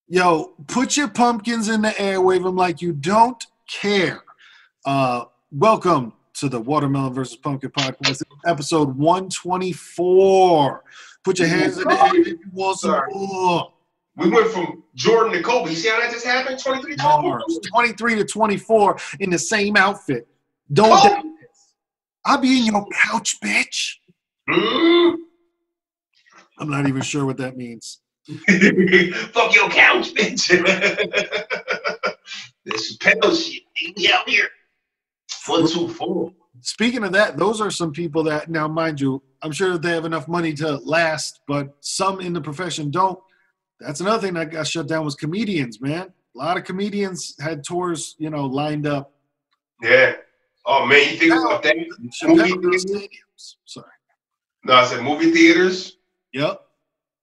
Yo, put your pumpkins in the air, wave them like you don't care. Welcome to the Watermelon versus Pumpkin podcast, episode 124. Put your hands in the air if you want some Sorry. more. We went from Jordan to Kobe. You see how that just happened? 23 Mars, 23 to 24 in the same outfit. Don't doubt this. I'll be in your couch, bitch. Mm. I'm not even sure what that means. Fuck your couch, bitch. This pedal shit. We out here. 124. Speaking of that, those are some people that, now mind you, I'm sure that they have enough money to last, but some in the profession don't. That's another thing that got shut down was comedians, man. A lot of comedians had tours, lined up. Yeah. Oh, man, you think about that? Movie Stadiums. Sorry. No, I said movie theaters. Yep.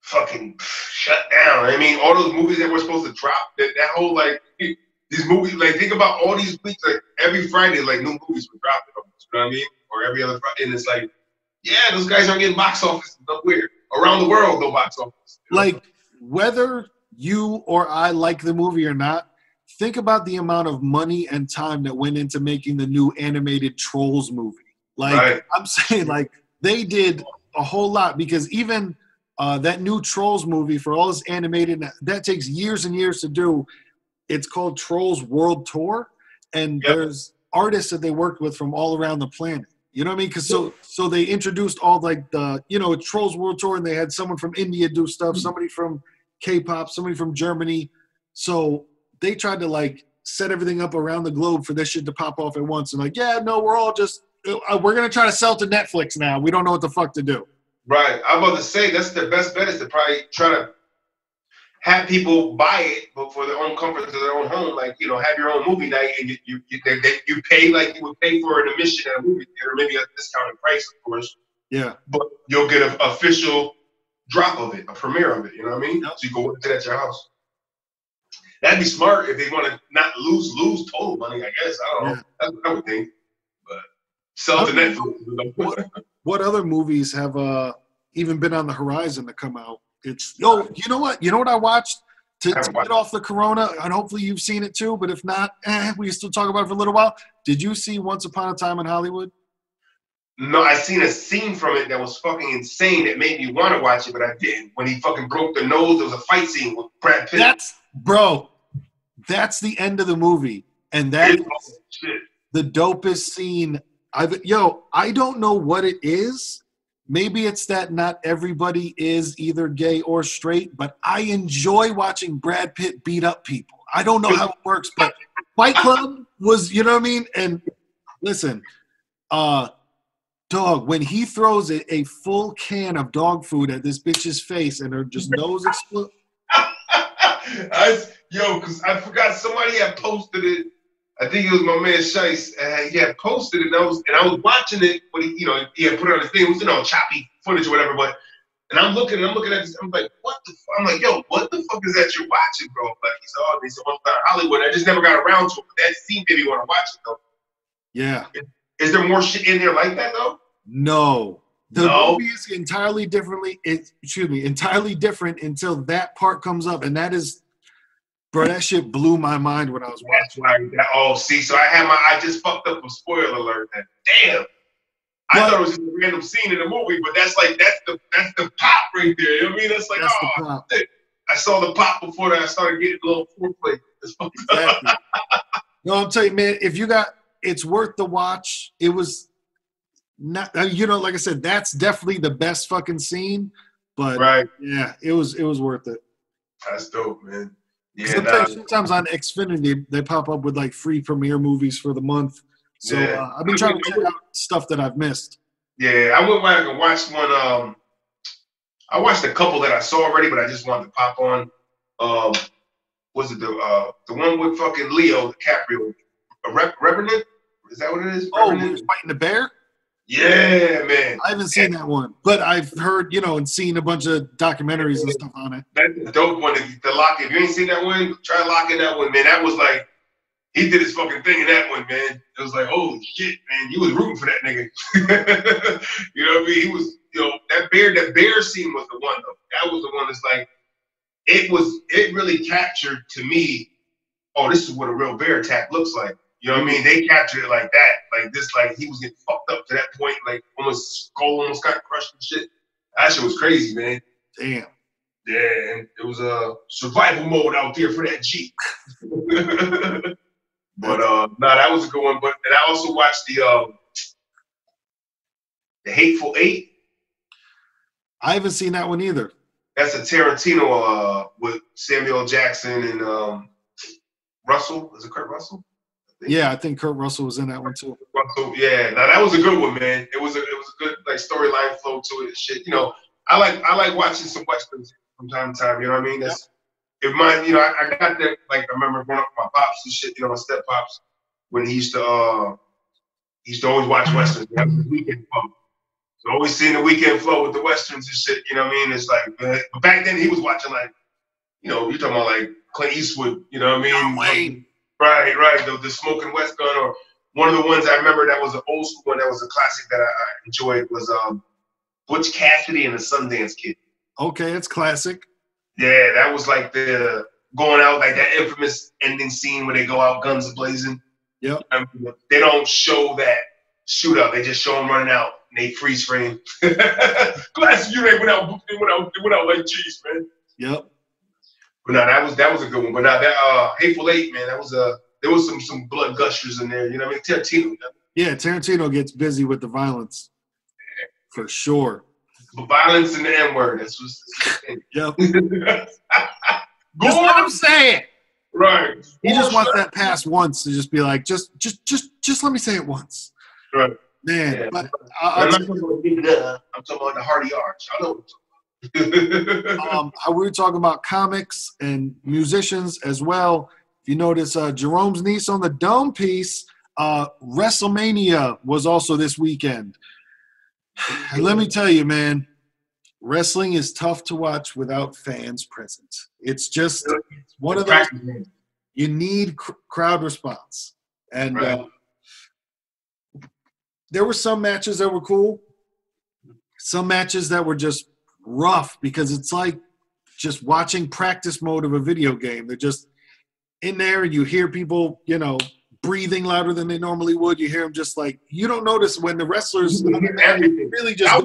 Fucking shut down. I mean, all those movies that were supposed to drop, that whole, these movies, think about all these weeks, every Friday, new movies were dropping, you know what I mean? Or every other Friday, and it's yeah, those guys aren't getting box office weird. Around the world, no box office. Whether you or I like the movie or not, think about the amount of money and time that went into making the new animated Trolls movie. Right. I'm saying, they did a whole lot, because even that new Trolls movie, for all this animated, that takes years and years to do. It's called Trolls World Tour, and there's artists that they worked with from all around the planet. You know what I mean? Because so they introduced all it's Trolls World Tour, and they had someone from India do stuff, somebody from K-pop, somebody from Germany. So they tried to set everything up around the globe for this shit to pop off at once. And we're all just we're gonna try to sell to Netflix now. We don't know what the fuck to do. Right. I'm about to say that's their best bet, is to probably try to have people buy it, but for their own comfort to their own home, have your own movie night, and you pay like you would pay for an admission at a movie theater, maybe a discounted price, of course. Yeah. But you'll get an official drop of it, a premiere of it. You know what I mean? Yep. So you go watch it at your house. That'd be smart if they want to not lose total money. I guess I don't know. That's what I would think. But sell to Netflix. What other movies have even been on the horizon to come out? You know what I watched to get off the corona, and hopefully you've seen it too, but if not, we can still talk about it for a little while. Did you see Once Upon a Time in Hollywood? No, I seen a scene from it that was fucking insane that made me want to watch it, but I didn't. When he fucking broke the nose, there was a fight scene with Brad Pitt. That's the end of the movie, and that is the dopest scene. I don't know what it is. Maybe it's that not everybody is either gay or straight, but I enjoy watching Brad Pitt beat up people. I don't know how it works, but Fight Club was, you know what I mean? And listen, dog, when he throws a full can of dog food at this bitch's face and her just nose explodes. Because I forgot somebody had posted it. I think it was my man Shice. He had posted it, and I was watching it when he had put it on his thing. It was choppy footage or whatever. And I'm looking at this. I'm like, what the fuck? I'm like, yo, what the fuck is that you're watching, bro? He said, Once Upon Hollywood. I just never got around to it. But that scene made me want to watch it though. Yeah. Is there more shit in there like that though? No. The movie is entirely different until that part comes up, and that is. Bro, that shit blew my mind when I was watching. So I just fucked up with spoiler alert. Damn. I thought it was just a random scene in the movie, but that's the pop right there. You know what I mean? That's the pop. I saw the pop before that I started getting a little foreplay. Exactly. No, I'm telling you, man, it's worth the watch. It was not, like I said, that's definitely the best fucking scene. But yeah, it was worth it. That's dope, man. Yeah, sometimes on Xfinity they pop up with free premiere movies for the month. So I've been trying to check out stuff that I've missed. Yeah, I went back and watched one. I watched a couple that I saw already, but I just wanted to pop on. Was it the one with fucking Leo DiCaprio, Revenant? Is that what it is? Oh, he was fighting the bear? Yeah, man. I haven't seen that one, but I've heard, and seen a bunch of documentaries and stuff on it. That's a dope one. The lock. If you ain't seen that one, try locking that one, man. That was he did his fucking thing in that one, man. It was holy shit, man. You was rooting for that nigga. You know what I mean? He was, that bear scene was the one, though. That was the one that's it really captured to me, oh, this is what a real bear attack looks like. You know what I mean? They captured it like that. Like this, like he was getting fucked up to that point, like almost skull almost got crushed and shit. That shit was crazy, man. Damn. Yeah, and it was a survival mode out there for that Jeep. But that was a good one. But and I also watched the Hateful Eight. I haven't seen that one either. That's a Tarantino with Samuel Jackson and Russell. Is it Kurt Russell? Yeah, I think Kurt Russell was in that one too. Russell, yeah. Now that was a good one, man. It was a good like storyline flow to it and shit. You know, I like watching some westerns from time to time. You know what I mean? That's if mine. You know, I got that. Like I remember growing up with my pops and shit. You know, my step pops when he used to always watch westerns. That was the weekend flow. So always seeing the weekend flow with the westerns and shit. You know what I mean? It's like, but back then he was watching like, you know, you're talking about like Clint Eastwood. You know what I mean? Wayne. Right. The Smoking West Gun, or one of the ones I remember that was an old school one that was a classic that I enjoyed was Butch Cassidy and the Sundance Kid. Okay, it's classic. Yeah, that was like the going out, like that infamous ending scene where they go out guns blazing. Yep. I mean, they don't show that shootout. They just show them running out and they freeze frame. Classic, you went out like cheese, man. Yep. But no, that was a good one. But now that Hateful Eight, man, that was there was some blood gushers in there. You know what I mean? Tarantino. Yeah, Tarantino gets busy with the violence. Yeah. For sure. The violence and the N-word. That's what's yep. Just let him say it. Right. He just wants that pass once to just be like, just let me say it once. Right. Man. Yeah. But, I'm talking about the Hardy Arch. I know what I'm talking about. We were talking about comics and musicians as well. If you notice, Jerome's niece on the Dome piece, WrestleMania was also this weekend. And let me tell you, man, wrestling is tough to watch without fans present. It's just one of those. You need crowd response, and there were some matches that were cool, some matches that were just rough because it's like just watching practice mode of a video game. They're just in there and you hear people, you know, breathing louder than they normally would. You hear them just like, you don't notice when the wrestlers really just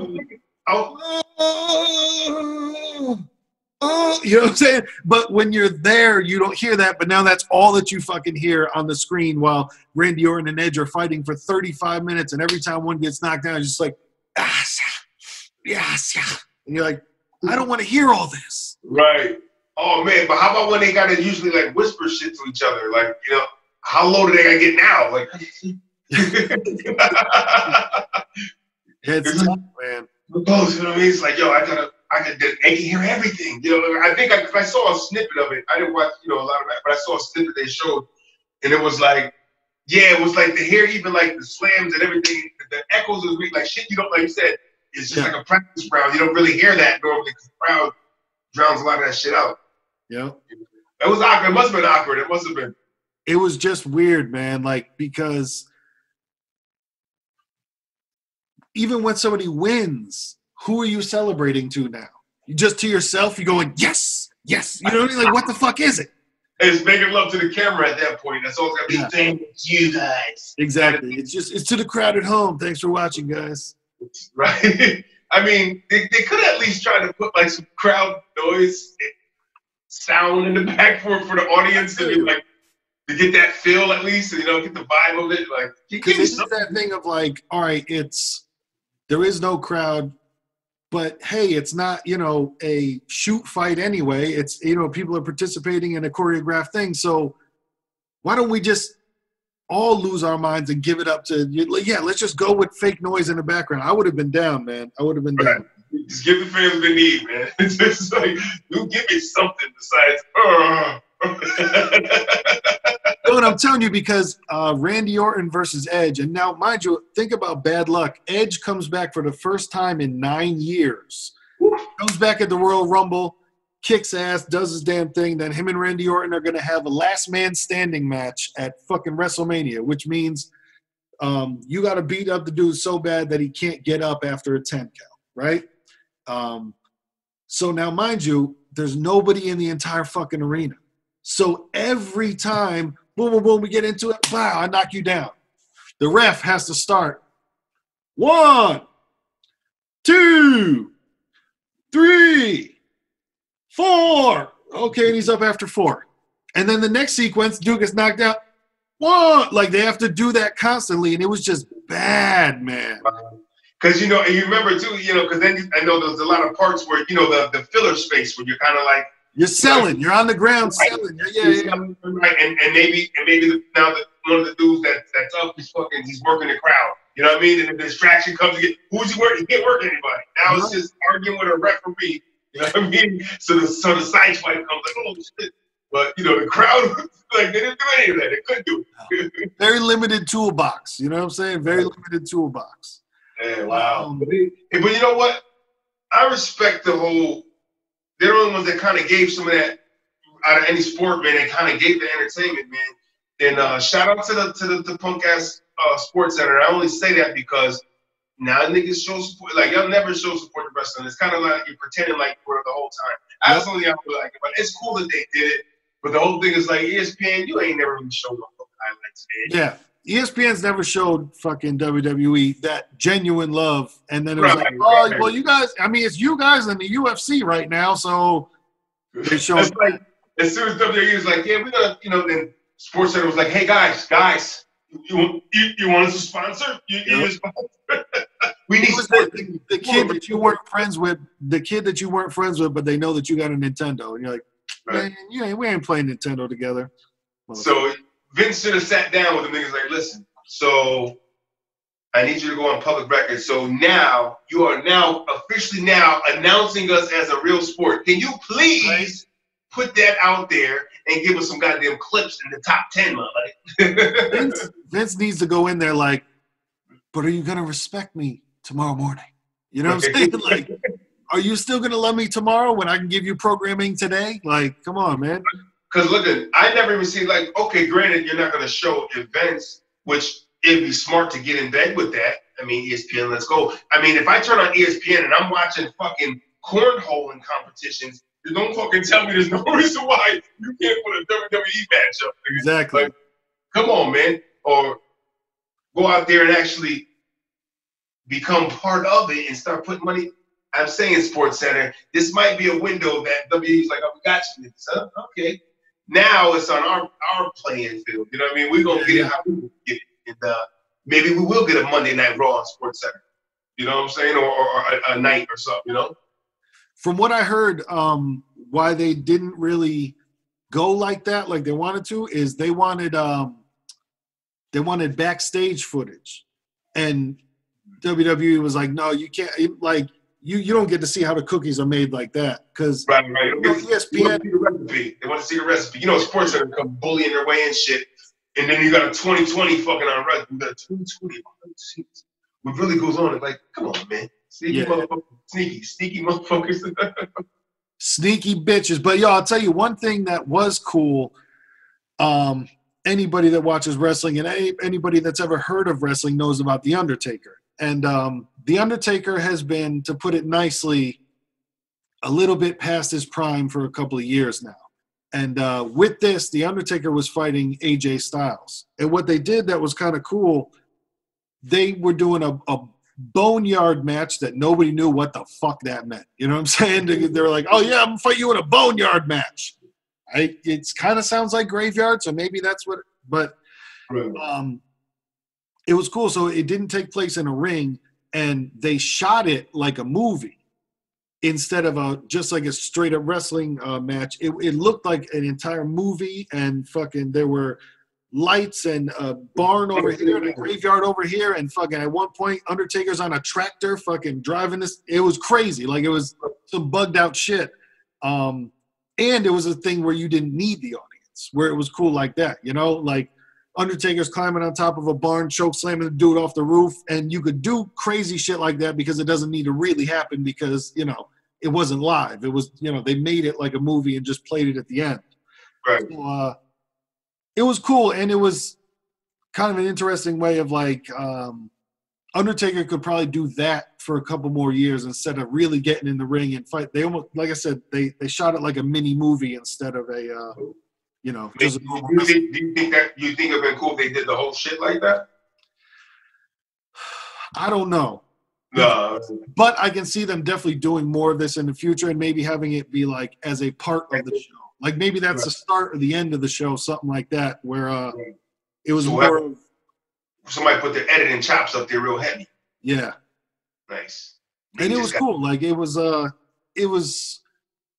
you know what I'm saying? But when you're there, you don't hear that. But now that's all that you fucking hear on the screen while Randy Orton and Edge are fighting for 35 minutes. And every time one gets knocked down, it's just like, yes. And you're like, I don't want to hear all this. Right. Oh, man. But how about when they got to usually, like, whisper shit to each other? Like, you know, how low do they got to get now? Like, it's tough, man. You know what I mean? It's like, yo, I can hear everything. You know, I think I saw a snippet of it. I didn't watch, you know, a lot of that, but I saw a snippet they showed. And it was like, yeah, it was like to hear even, like, the slams and everything, the echoes of the like, shit you don't, like you said, it's just like a practice round. You don't really hear that normally because the crowd drowns a lot of that shit out. Yeah. It was awkward. It must have been awkward. It must have been. It was just weird, man. Like, because even when somebody wins, who are you celebrating to now? You just to yourself? You're going, yes. You know what I mean? Like, what the fuck is it? It's making love to the camera at that point. That's all it's got to be saying to you guys. Exactly. It's to the crowd at home. Thanks for watching, guys. Right. I mean, they could at least try to put like some crowd noise sound in the back for the audience to be like to get that feel at least, and, you know, get the vibe of it. Like, because it's that thing of like, all right, there is no crowd, but hey, it's not, you know, a shoot fight anyway. It's, you know, people are participating in a choreographed thing. So why don't we just all lose our minds and give it up to, let's just go with fake noise in the background. I would have been down, man. I would have been down. Just give the fans what they need, man. It's just like, you give me something besides, But I'm telling you, because Randy Orton versus Edge, and now, mind you, think about bad luck. Edge comes back for the first time in 9 years. Comes back at the Royal Rumble, kicks ass, does his damn thing. Then him and Randy Orton are going to have a last man standing match at fucking WrestleMania, which means you got to beat up the dude so bad that he can't get up after a 10 count, right? So now, mind you, there's nobody in the entire fucking arena. So every time, boom, boom, boom, we get into it, wow, I knock you down. The ref has to start. 1, 2, 3, 4. Okay, and he's up after 4. And then the next sequence, dude gets knocked out. 1. Like, they have to do that constantly, and it was just bad, man. Because, you know, and you remember, too, you know, because then I know there's a lot of parts where, you know, the filler space where you're kind of like, you're selling. You're on the ground right. selling. Yeah. Right, and maybe now that one of the dudes that's up, he's working the crowd. You know what I mean? And the distraction comes again. Who's he working? He can't work anybody. Now it's just arguing with a referee. You know what I mean? So the side fight comes like, oh shit. But you know, the crowd, like, they didn't do any of that. They couldn't do it. Very limited toolbox. You know what I'm saying? Very limited toolbox. Yeah, wow. But you know what? I respect the whole. They're the only ones that kind of gave some of that out of any sport, man. They kind of gave the entertainment, man. And shout out to the punk ass Sports Center. I only say that because now niggas show support. Like, y'all never show support to wrestling. It's kind of like you're pretending like you were the whole time. That's the only thing I feel like it. But it's cool that they did it. But the whole thing is like, ESPN, you ain't never really showed no highlights, man. Yeah. ESPN's never showed fucking WWE that genuine love. And then it was well, you guys, I mean, it's you guys in the UFC right now, so they show us. Like, as soon as WWE was like, yeah, we're going to, you know, then Sports Center was like, hey, guys, you want us to sponsor? We need the kid that you weren't friends with, but they know that you got a Nintendo. And you're like, man, we ain't playing Nintendo together. So Vince should have sat down with the niggas like, listen, so I need you to go on public record. So now you are officially announcing us as a real sport. Can you please put that out there and give us some goddamn clips in the top 10, man? Like, Vince needs to go in there like, but are you going to respect me tomorrow morning? You know what I'm saying? Like, are you still going to love me tomorrow when I can give you programming today? Like, come on, man. Because look, I never even see, like, okay, granted, you're not going to show events, which it'd be smart to get in bed with that. I mean, ESPN, let's go. I mean, if I turn on ESPN and I'm watching fucking cornholing competitions, don't fucking tell me there's no reason why you can't put a WWE match up. Exactly. Like, come on, man. Or go out there and actually become part of it and start putting money. I'm saying Sports Center, this might be a window that WWE's like, oh, we got you. Huh? Okay. Now it's on our playing field. You know what I mean? We're going to get it how we get it. And maybe we will get a Monday Night Raw on Sports Center. You know what I'm saying? Or a night or something, you know? From what I heard, why they didn't really go like that, like they wanted to, is they wanted backstage footage. And WWE was like, no, you can't, like, you don't get to see how the cookies are made like that. Because right. ESPN, they want to see the recipe. You know, Sports Center come bullying their way in shit. And then you got a 2020 fucking on right. You got a 2020. What really goes on is like, come on, man. Sneaky motherfuckers. Sneaky bitches. But yo, I'll tell you one thing that was cool. Anybody that watches wrestling and anybody that's ever heard of wrestling knows about The Undertaker. And The Undertaker has been, to put it nicely, a little bit past his prime for a couple of years now. And with this, The Undertaker was fighting AJ Styles. And what they did that was kind of cool, they were doing a boneyard match that nobody knew what the fuck that meant. You know what I'm saying? They were like, oh, yeah, I'm going to fight you in a boneyard match. It kind of sounds like graveyard, so maybe that's what – but it was cool. So it didn't take place in a ring, and they shot it like a movie instead of just like a straight-up wrestling match. It looked like an entire movie, and fucking there were – lights and a barn over here and a graveyard over here, and fucking at one point Undertaker's on a tractor fucking driving this. It was crazy. Like, it was some bugged out shit. And it was a thing where you didn't need the audience, where it was cool like that, you know, like Undertaker's climbing on top of a barn, choke slamming the dude off the roof, and you could do crazy shit like that because it doesn't need to really happen because, you know, it wasn't live. It was, you know, they made it like a movie and just played it at the end. Right. So, it was cool, and it was kind of an interesting way of like Undertaker could probably do that for a couple more years instead of really getting in the ring and fight. They almost, like I said, they shot it like a mini movie instead of a, just. Do you think it would have been cool if they did the whole shit like that? I don't know. No. But I can see them definitely doing more of this in the future and maybe having it be like as a part of the show. Like maybe that's the start or the end of the show, something like that, where it was more of somebody put their editing chops up there real heavy. Yeah. Nice. And it was cool. Like it was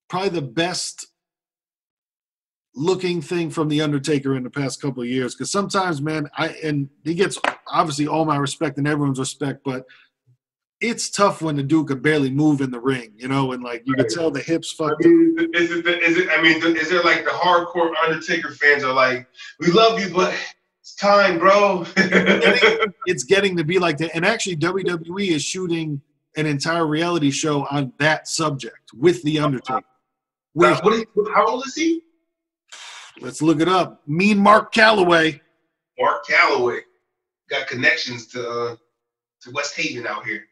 probably the best looking thing from The Undertaker in the past couple of years. Because sometimes, man, and he gets obviously all my respect and everyone's respect, but it's tough when the dude could barely move in the ring, and like you could tell the hips fucked up. Is there like the hardcore Undertaker fans are like, we love you, but it's time, bro. It's getting to be like that. And actually WWE is shooting an entire reality show on that subject with The Undertaker. How old is he? Let's look it up. Mean Mark Calloway. Mark Calloway got connections to West Haven out here.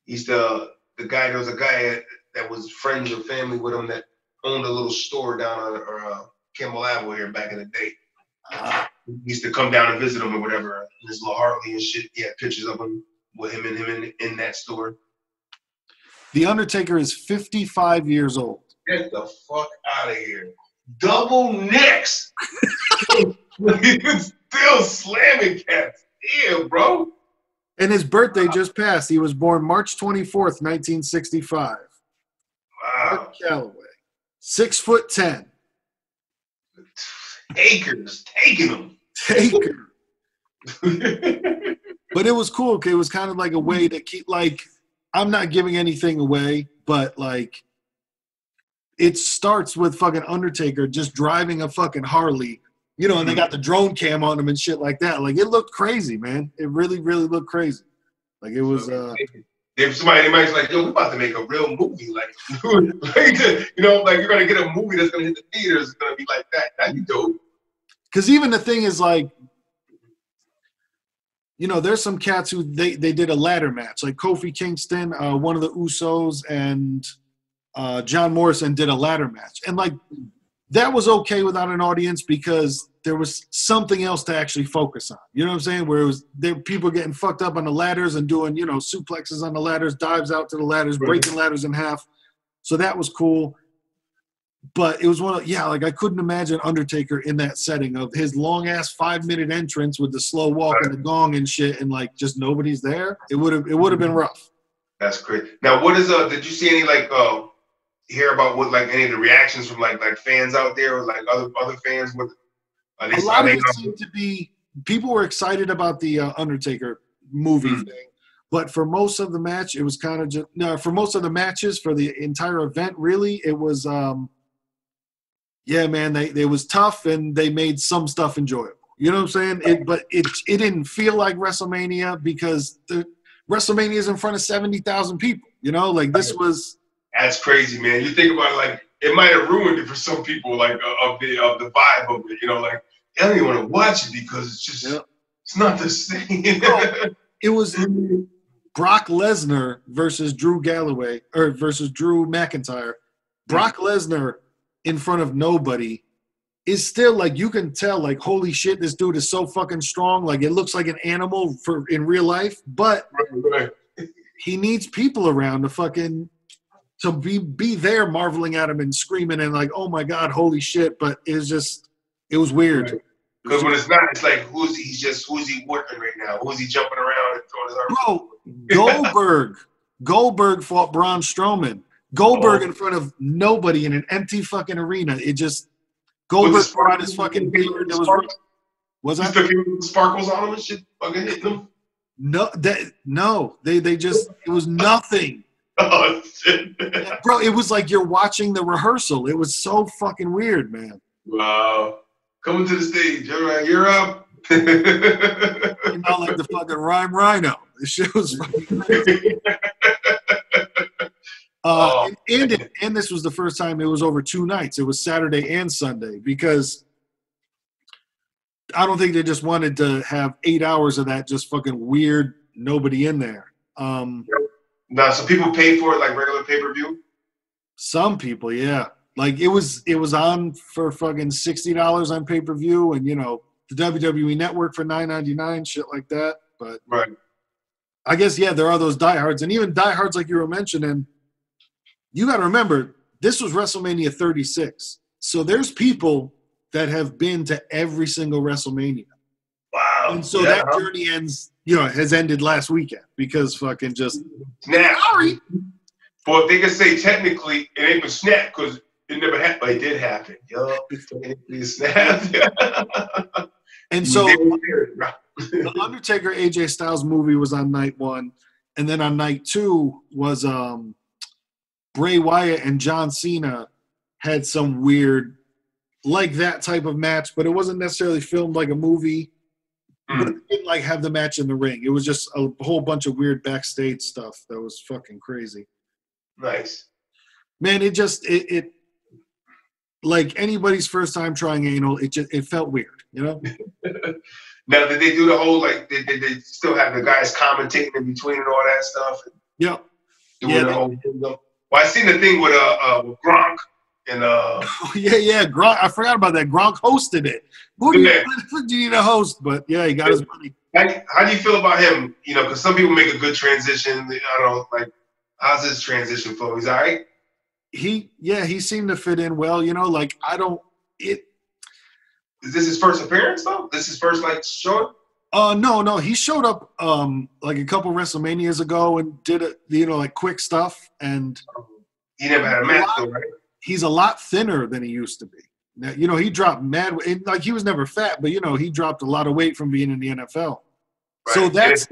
He's the guy. There was a guy that was friends or family with him that owned a little store down on Campbell Avenue here back in the day. He used to come down and visit him or whatever. His little Harley and shit. He had pictures of him with him in that store. The Undertaker is 55 years old. Get the fuck out of here. Double nicks. Still slamming cats. Damn, bro. And his birthday just passed. He was born March 24th, 1965. Wow. Mark Calloway. 6'10". Taker's taking him. Taker. But it was cool because it was kind of like a way to keep, like, I'm not giving anything away, but like it starts with fucking Undertaker just driving a fucking Harley, and they got the drone cam on him and shit like that. Like it looked crazy, man. It really, really looked crazy. Like it was. If somebody's like, yo, we're about to make a real movie, like, like you're gonna get a movie that's gonna hit the theaters. It's gonna be like that. That'd be dope. Because even the thing is like, there's some cats who they did a ladder match, like Kofi Kingston, one of the Usos, and John Morrison did a ladder match, and like that was okay without an audience because there was something else to actually focus on. You know what I'm saying? Where it was people getting fucked up on the ladders and doing suplexes on the ladders, dives out to the ladders, breaking ladders in half. So that was cool. But it was like I couldn't imagine Undertaker in that setting of his long ass 5-minute entrance with the slow walk and the gong and shit, and like just nobody's there. It would have been rough. That's great. Now, what is did you see any like hear about what like any of the reactions from like fans out there or like other fans? What a lot of it seemed to be people were excited about the Undertaker movie thing. But for most of the match, it was kind of just for most of the matches for the entire event, really, it was man, they was tough and they made some stuff enjoyable. You know what I'm saying? But it didn't feel like WrestleMania because the WrestleMania is in front of 70,000 people. Like this was. That's crazy, man. You think about it, like it might have ruined it for some people, like of the vibe of it. Like they don't even want to watch it because it's just it's not the same. It was Brock Lesnar versus Drew McIntyre. Brock Lesnar in front of nobody is still like you can tell like holy shit, this dude is so fucking strong. Like it looks like an animal in real life, but he needs people around to be there marveling at him and screaming and like, oh my God, holy shit. But it was weird. Because when it's not, it's like, who's he working right now? Who's he jumping around and throwing his arms? Bro, Goldberg fought Braun Strowman. Goldberg in front of nobody in an empty fucking arena. Goldberg brought his fucking beard. Was that? Sparkles on him and shit fucking hitting him? No, they just, it was nothing. Oh, shit. Bro, it was like you're watching the rehearsal. It was so fucking weird, man. Wow. Coming to the stage. All right, you're up. Like the fucking Rhyme Rhino. This shit was fucking crazy. And this was the first time it was over 2 nights. It was Saturday and Sunday because I don't think they just wanted to have 8 hours of that just fucking weird nobody in there. Now, so people pay for it like regular pay-per-view? Some people, yeah. Like it was on for fucking $60 on pay-per-view, and the WWE Network for $9.99, shit like that. But right. I guess there are those diehards, and even diehards like you were mentioning. You got to remember, this was WrestleMania 36, so there's people that have been to every single WrestleMania. Wow. And so that journey has ended last weekend because fucking just snap. Sorry. Well, they can say technically it ain't been snapped because it never happened, but it did happen. Yo, technically snapped. And so the Undertaker AJ Styles movie was on night 1, and then on night 2 was Bray Wyatt and John Cena had some weird, like that type of match, but it wasn't necessarily filmed like a movie. But it didn't have the match in the ring. It was just a whole bunch of weird backstage stuff that was fucking crazy. Nice. Man, it like anybody's first time trying anal, it felt weird, Now, did they do the whole did they still have the guys commentating in between and all that stuff? Yep. Doing the whole thing. Well, I seen the thing with Gronk and Gronk. I forgot about that. Gronk hosted it. Who do you need a host? But yeah, he got his money. How do you feel about him? Because some people make a good transition. I don't know, how's his transition flow? He's all right? He seemed to fit in well. Is this his first appearance though? This is his first show? No. He showed up a couple WrestleManias ago and did quick stuff, and he never had a match though, right? He's a lot thinner than he used to be. Now, he dropped mad weight. He was never fat, but he dropped a lot of weight from being in the NFL. Right. So that's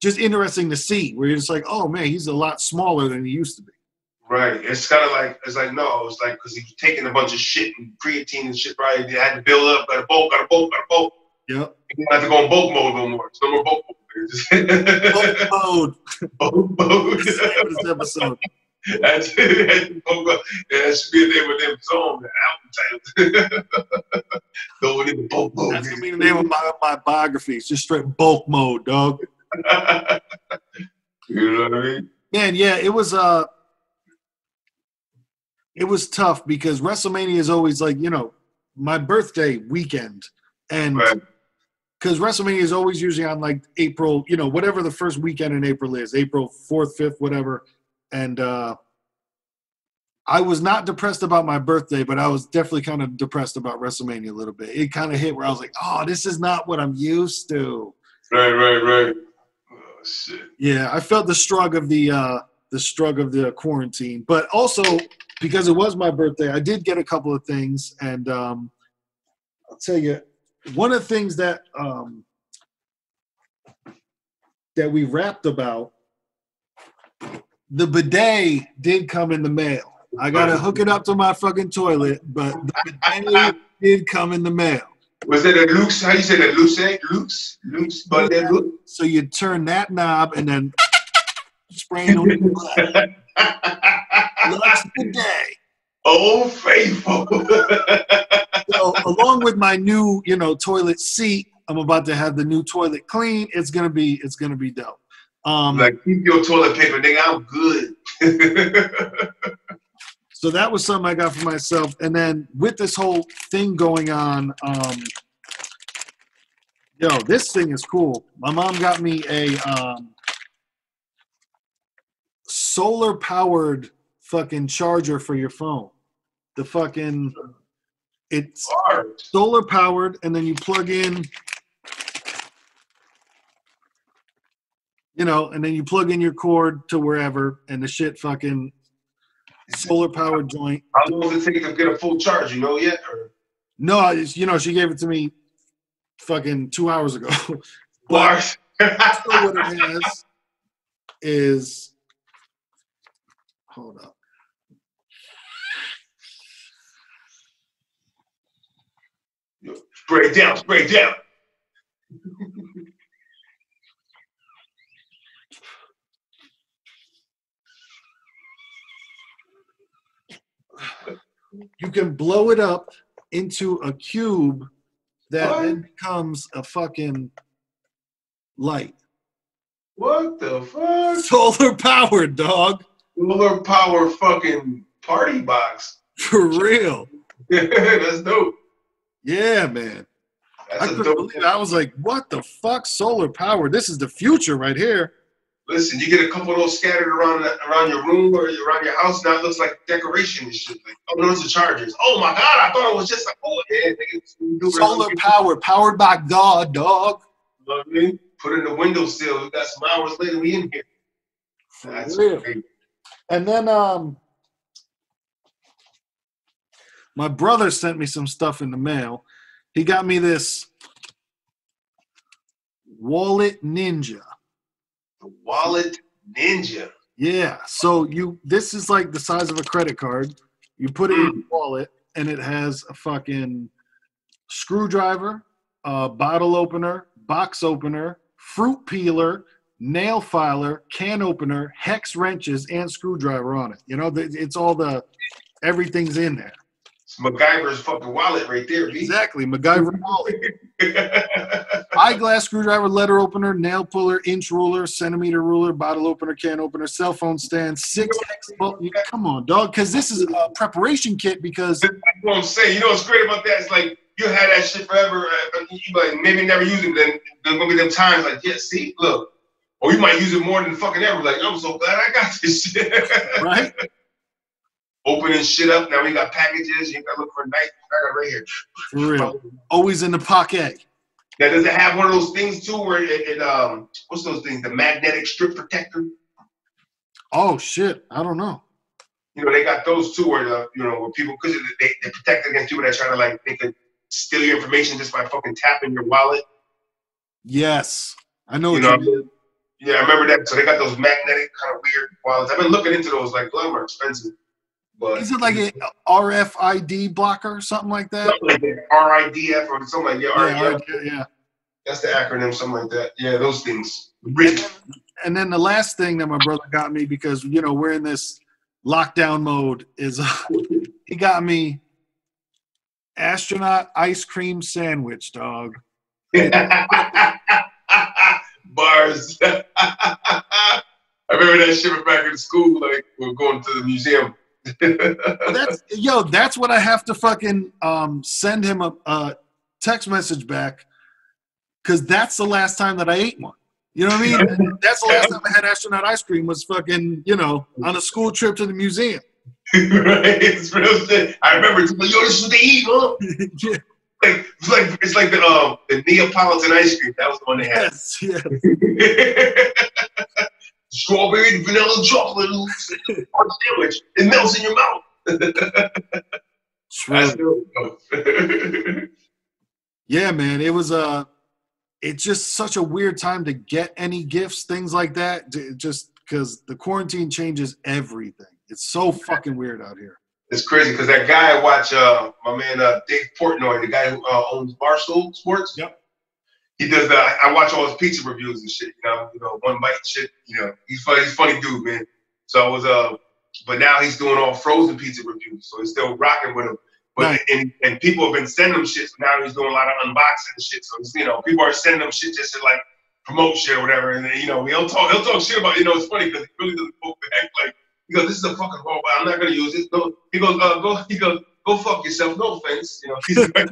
just interesting to see. Where you're just like, oh man, he's a lot smaller than he used to be. Right. It's kind of because he was taking a bunch of shit and creatine and shit. Right. They had to build up. Got a bulk. Yep. You don't have to go in bulk mode no more. It's no more bulk mode. Bulk mode. This episode. That should be the name of them song, the album title. Going into bulk mode. That's gonna be the name of my biography. It's just straight bulk mode, dog. You know what I mean? Man, yeah, it was tough because WrestleMania is always my birthday weekend, and because WrestleMania is always usually on April, whatever the first weekend in April is, April 4th, 5th, whatever. And I was not depressed about my birthday, but I was definitely kind of depressed about WrestleMania a little bit. It kind of hit where I was like, oh, this is not what I'm used to. Right. Oh, shit. Yeah, I felt the struggle of the quarantine. But also, because it was my birthday, I did get a couple of things. And I'll tell you, one of the things that we rapped about, the bidet did come in the mail. I got to hook it up to my fucking toilet, but the bidet did come in the mail. Was it a loose? How you say that? Loose? But that loose? So you turn that knob and then spray it on the Lux bidet. Oh, faithful. So along with my new, toilet seat, I'm about to have the new toilet clean. It's gonna be dope. Keep your toilet paper, nigga. I'm good. So that was something I got for myself. And then with this whole thing going on, this thing is cool. My mom got me a solar-powered fucking charger for your phone. It's solar-powered, and then you plug in and then you plug in your cord to wherever, and the shit fucking solar-powered joint. How long does it take to get a full charge? You know yet? Or? No, she gave it to me fucking 2 hours ago. But what it has is, hold up. Spray it down. You can blow it up into a cube that then becomes a fucking light. What the fuck? Solar powered, dog. Solar power fucking party box. For real. That's dope. Yeah, man. That's I couldn't believe it. I was like, what the fuck? Solar power. This is the future right here. Listen, you get a couple of those scattered around your room or around your house. Now it looks like decoration and shit. Like, oh, those are chargers. Oh my God, I thought it was just like, oh yeah, nigga. Solar power, powered by God, dog. You know what I mean? Put it in the windowsill. We got some hours later. We in here. That's real. Crazy. And then my brother sent me some stuff in the mail. He got me this Wallet Ninja. The Wallet Ninja. Yeah. So this is like the size of a credit card. You put it in your wallet, and it has a fucking screwdriver, bottle opener, box opener, fruit peeler, nail filer, can opener, hex wrenches, and screwdriver on it. You know, it's all everything's in there. It's MacGyver's fucking wallet right there, B. Exactly, MacGyver wallet. Eyeglass, screwdriver, letter opener, nail puller, inch ruler, centimeter ruler, bottle opener, can opener, cell phone stand, 6 hex. Come on, dog, because this is a preparation kit. Because that's what I'm saying. You know what's great about that? It's like you had that shit forever. You like maybe never use it, but then there's gonna be them times like, yeah, see, look. Or you might use it more than fucking ever. Like, I'm so glad I got this shit. Right? Opening shit up. Now we got packages. You gotta look for a knife. I got it right here. For real. Always in the pocket. Now, does it have one of those things too where it what's those things? The magnetic strip protector? Oh shit. I don't know. You know, they got those too where where people, because they protect against people that try to like they could steal your information just by fucking tapping your wallet. Yes. I know what you mean. Yeah, I remember that. So they got those magnetic kind of weird wallets. I've been looking into those. Like, well, are expensive. But is it like an RFID blocker, something like that? Something like that. RIDF or something like that. Yeah. That's the acronym, something like that. Yeah, those things. And then the last thing that my brother got me, because we're in this lockdown mode, is he got me astronaut ice cream sandwich, dog. Bars. I remember that shit back in school, like we were going to the museum. That's what I have to fucking send him a text message back, because that's the last time that I ate one. You know what I mean? That's the last time I had astronaut ice cream was fucking, on a school trip to the museum. Right, it's real shit. I remember, yo, this is what they eat, huh? Yeah. It's like the Neapolitan ice cream. That was the one they had. Yes. Strawberry, vanilla, chocolate, sandwich. It melts in your mouth. True. Yeah, man. It was it's just such a weird time to get any gifts, things like that. Just because the quarantine changes everything. It's so fucking weird out here. It's crazy because that guy I watch, my man Dave Portnoy, the guy who owns Barstool Sports. Yep. He does that. I watch all his pizza reviews and shit. One bite shit. He's funny. He's a funny dude, man. So I was but now he's doing all frozen pizza reviews. So he's still rocking with him. But and people have been sending him shit. So now he's doing a lot of unboxing and shit. So people are sending him shit just to like promote shit or whatever. And then he'll talk shit about it's funny because he really doesn't go back like. He goes, this is a fucking robot. I'm not gonna use it. No. He goes, go fuck yourself. No offense. He's like, but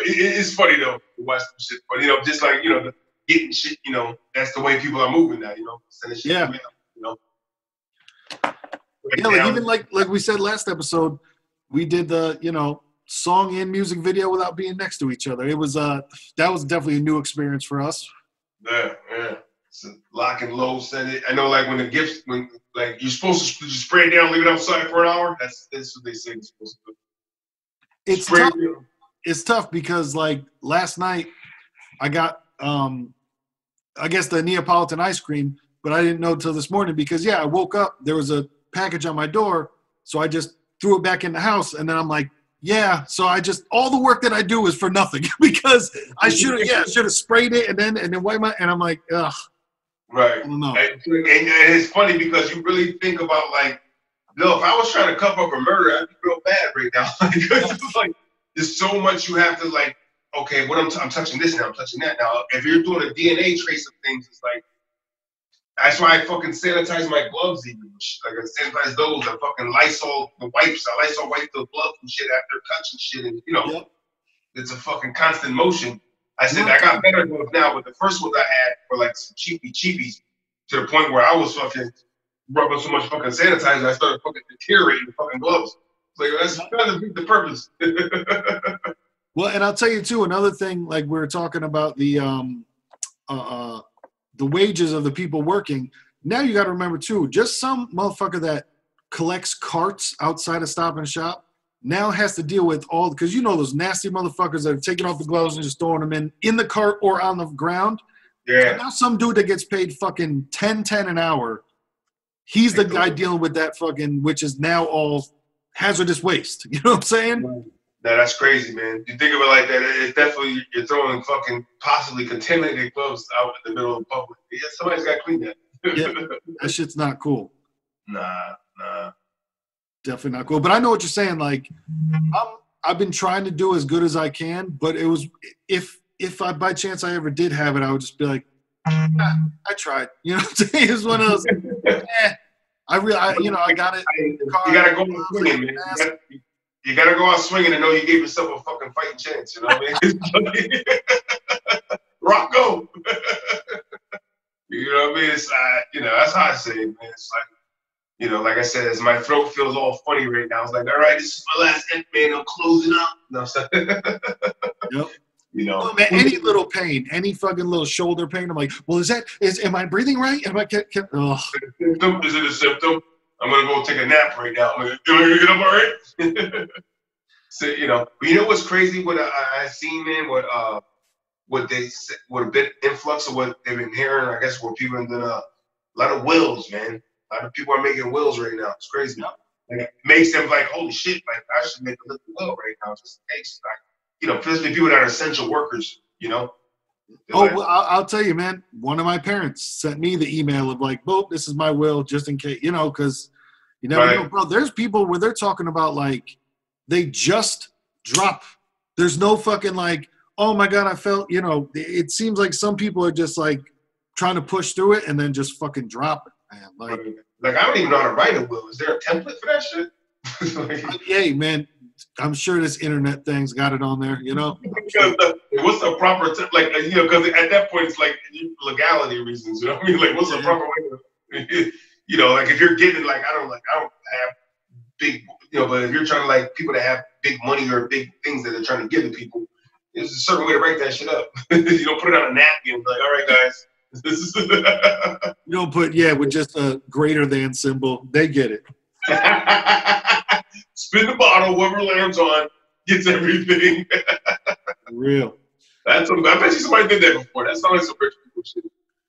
it's funny though to watch some shit. But just like the getting shit. That's the way people are moving now. Sending shit. Yeah. Like even like we said last episode, we did the song and music video without being next to each other. It was that was definitely a new experience for us. Yeah. So lock and load, send it. I know, like when you're supposed to just spray it down, leave it outside for an hour. That's what they say you're supposed to do. It's tough. It's tough because like last night, I got I guess the Neapolitan ice cream, but I didn't know till this morning because I woke up, there was a package on my door, so I just threw it back in the house, and then I'm like, so I just all the work that I do is for nothing because I should have sprayed it and then wiped and I'm like, ugh. Right. I don't know. And it's funny because you really think about like, if I was trying to cover up a murder, I'd be real bad right now. Because it's like there's so much you have to like okay, I'm touching this now, I'm touching that now. If you're doing a DNA trace of things, it's like, that's why I fucking sanitize my gloves even. Like I sanitize those. I fucking Lysol the wipes. I Lysol wipe the gloves and shit after touching shit. And Yep. It's a fucking constant motion. I said I got better gloves now, but the first ones I had were like some cheapies to the point where I was fucking rubbing so much fucking sanitizer I started fucking deteriorating the fucking gloves. Like that's kind of the purpose. Well, and I'll tell you too, another thing, like we were talking about the wages of the people working. Now you got to remember too, just some motherfucker that collects carts outside of Stop and Shop now has to deal with all, because those nasty motherfuckers that are taking off the gloves and just throwing them in the cart or on the ground. Yeah. So now some dude that gets paid fucking $10 an hour, he's the guy dealing with that fucking, which is now all hazardous waste. You know what I'm saying? No, that's crazy, man. You think of it like that, it's definitely, you're throwing fucking possibly contaminated gloves out in the middle of the public. Yeah, somebody's got to clean that. Yeah, that shit's not cool. Nah. Definitely not cool. But I know what you're saying. Like, I've been trying to do as good as I can, but it was, if I, by chance I ever did have it, I would just be like, I tried. You know what I'm saying? It's one of those, I got it. You got to go out swinging, man. You got to go out swinging and know you gave yourself a fucking fighting chance. You know what I mean? Rocco. You know what I mean? It's that's how I say it, man. It's like, like I said, as my throat feels all funny right now, it's like, all right, this is my last end, man. I'm closing up. No, yep. No, man, any little pain, any fucking little shoulder pain, I'm like, well, am I breathing right? Am I? Is it a symptom? I'm gonna go take a nap right now. Am I gonna get up all right? So but you know what's crazy? What I seen, man. What a bit influx of what they've been hearing. I guess what people have done a lot of wills, man. A lot of people are making wills right now. It's crazy. Like, it makes them like, holy shit, like I should make a little will right now, just in case. Like, especially people that are essential workers. Oh, well, I'll tell you, man. One of my parents sent me the email of like, "Boop, this is my will, just in case." Because you never know, bro. There's people where they're talking about like they just drop. There's no fucking like, oh my god, I felt. It seems like some people are just like trying to push through it and then just fucking drop it. Man, like I don't even know how to write a will. Is there a template for that shit? Hey, man, I'm sure this internet thing's got it on there. What's the proper like? Because at that point it's like legality reasons. You know what I mean? Like, what's the proper way to? Like if you're getting like I don't have big. But if you're trying to like people that have big money or big things that they're trying to give to people, there's a certain way to write that shit up. You don't put it on a napkin and be like, all right, guys. You don't put with just a greater than symbol. They get it. Spin the bottle. Whoever lands on gets everything. Real. I bet you somebody did that before. That sounds like some rich people shit.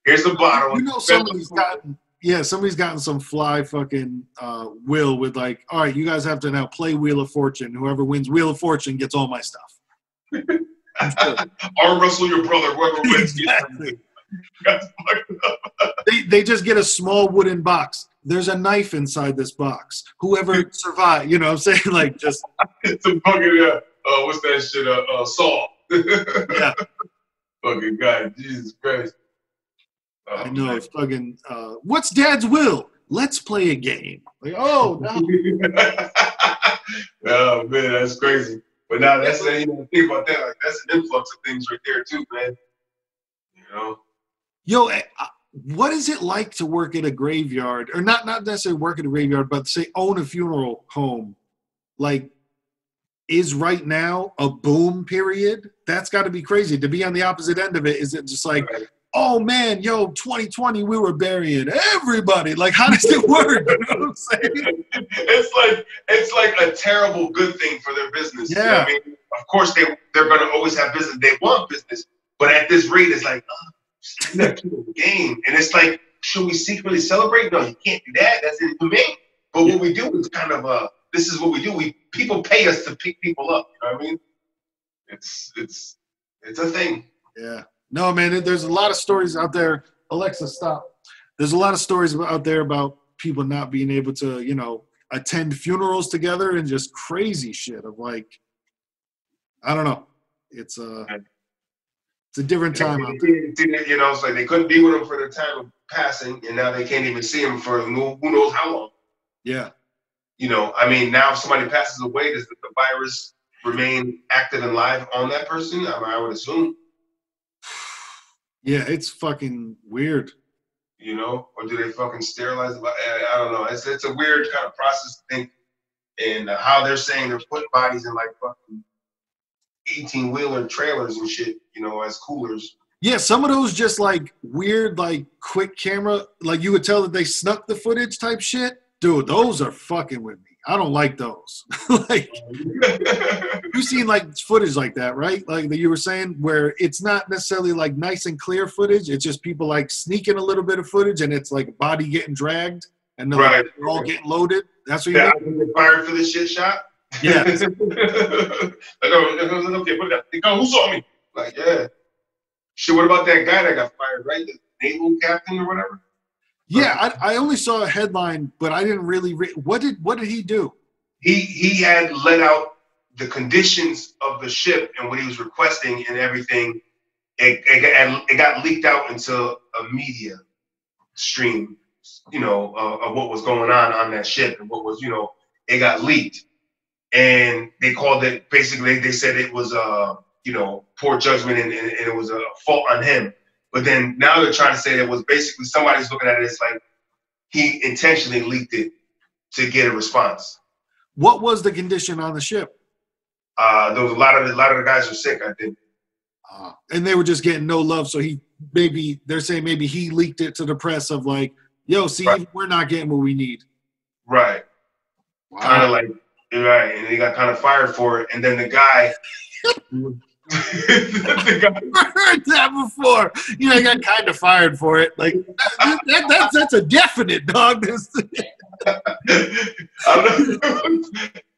Here's the bottle. Somebody's gotten some fly fucking will with like, all right, you guys have to now play Wheel of Fortune. Whoever wins Wheel of Fortune gets all my stuff. Arm wrestle your brother. Whoever wins gets everything. They just get a small wooden box. There's a knife inside this box. Whoever survived, what I'm saying? Like, just it's a fucking what's that shit? Saw. Yeah. Fucking God, Jesus Christ. I know. It's fucking. What's Dad's will? Let's play a game. Like, oh no. Oh man, that's crazy. But now that's think about that. Like, that's an influx of things right there too, man. Yo, what is it like to work at a graveyard, or not necessarily work at a graveyard, but say own a funeral home? Like, is right now a boom period? That's got to be crazy. To be on the opposite end of it, is it just like, oh man, 2020 we were burying everybody? Like, how does it work? You know what I'm saying? It's like a terrible good thing for their business. Yeah. You know what I mean? Of course they're gonna always have business. They want business, but at this rate, it's like, that's the game. And it's like, should we secretly celebrate? No, you can't do that. That's inhumane. But what we do is kind of this is what we do. People pay us to pick people up. You know what I mean? It's a thing. Yeah. No, man, there's a lot of stories out there. Alexa, stop. There's a lot of stories out there about people not being able to, attend funerals together and just crazy shit of like, I don't know. It's a different time out there. You know, it's like they couldn't be with him for their time of passing, and now they can't even see him for who knows how long. Yeah. You know, I mean, now if somebody passes away, does the virus remain active and live on that person? I would assume. Yeah, it's fucking weird. You know, or do they fucking sterilize it? I don't know. It's a weird kind of process to think, and how they're saying they're putting bodies in like fucking 18-wheeler trailers and shit, you know, as coolers. Yeah, some of those just like weird, like quick camera, like you would tell that they snuck the footage type shit. Dude, those are fucking with me. I don't like those. Like, you've seen like footage like that, right? Like that you were saying, where it's not necessarily like nice and clear footage. It's just people like sneaking a little bit of footage, and it's like a body getting dragged, and they're, right. Like, they're all getting loaded. That's what you I can get fired for this shit shot. Yeah. Okay, put it down. Who saw me? Like, yeah. Shit, what about that guy that got fired, right? The naval captain or whatever? Yeah, I only saw a headline, but I didn't really what did he do? He had let out the conditions of the ship and what he was requesting and everything. It got leaked out into a media stream, you know, of what was going on that ship and what was, you know, it got leaked. And they called it, basically, they said it was, you know, poor judgment and it was a fault on him. But then now they're trying to say that it was basically somebody's looking at it as like he intentionally leaked it to get a response. What was the condition on the ship? There was a lot of the guys are sick, I think. And they were just getting no love. So they're saying maybe he leaked it to the press of like, yo, see, right. We're not getting what we need. Right. Wow. Kind of like, right. And he got kind of fired for it. And then the guy. I heard that before. You know, I got kind of fired for it. Like that's a definite, dog. I don't know.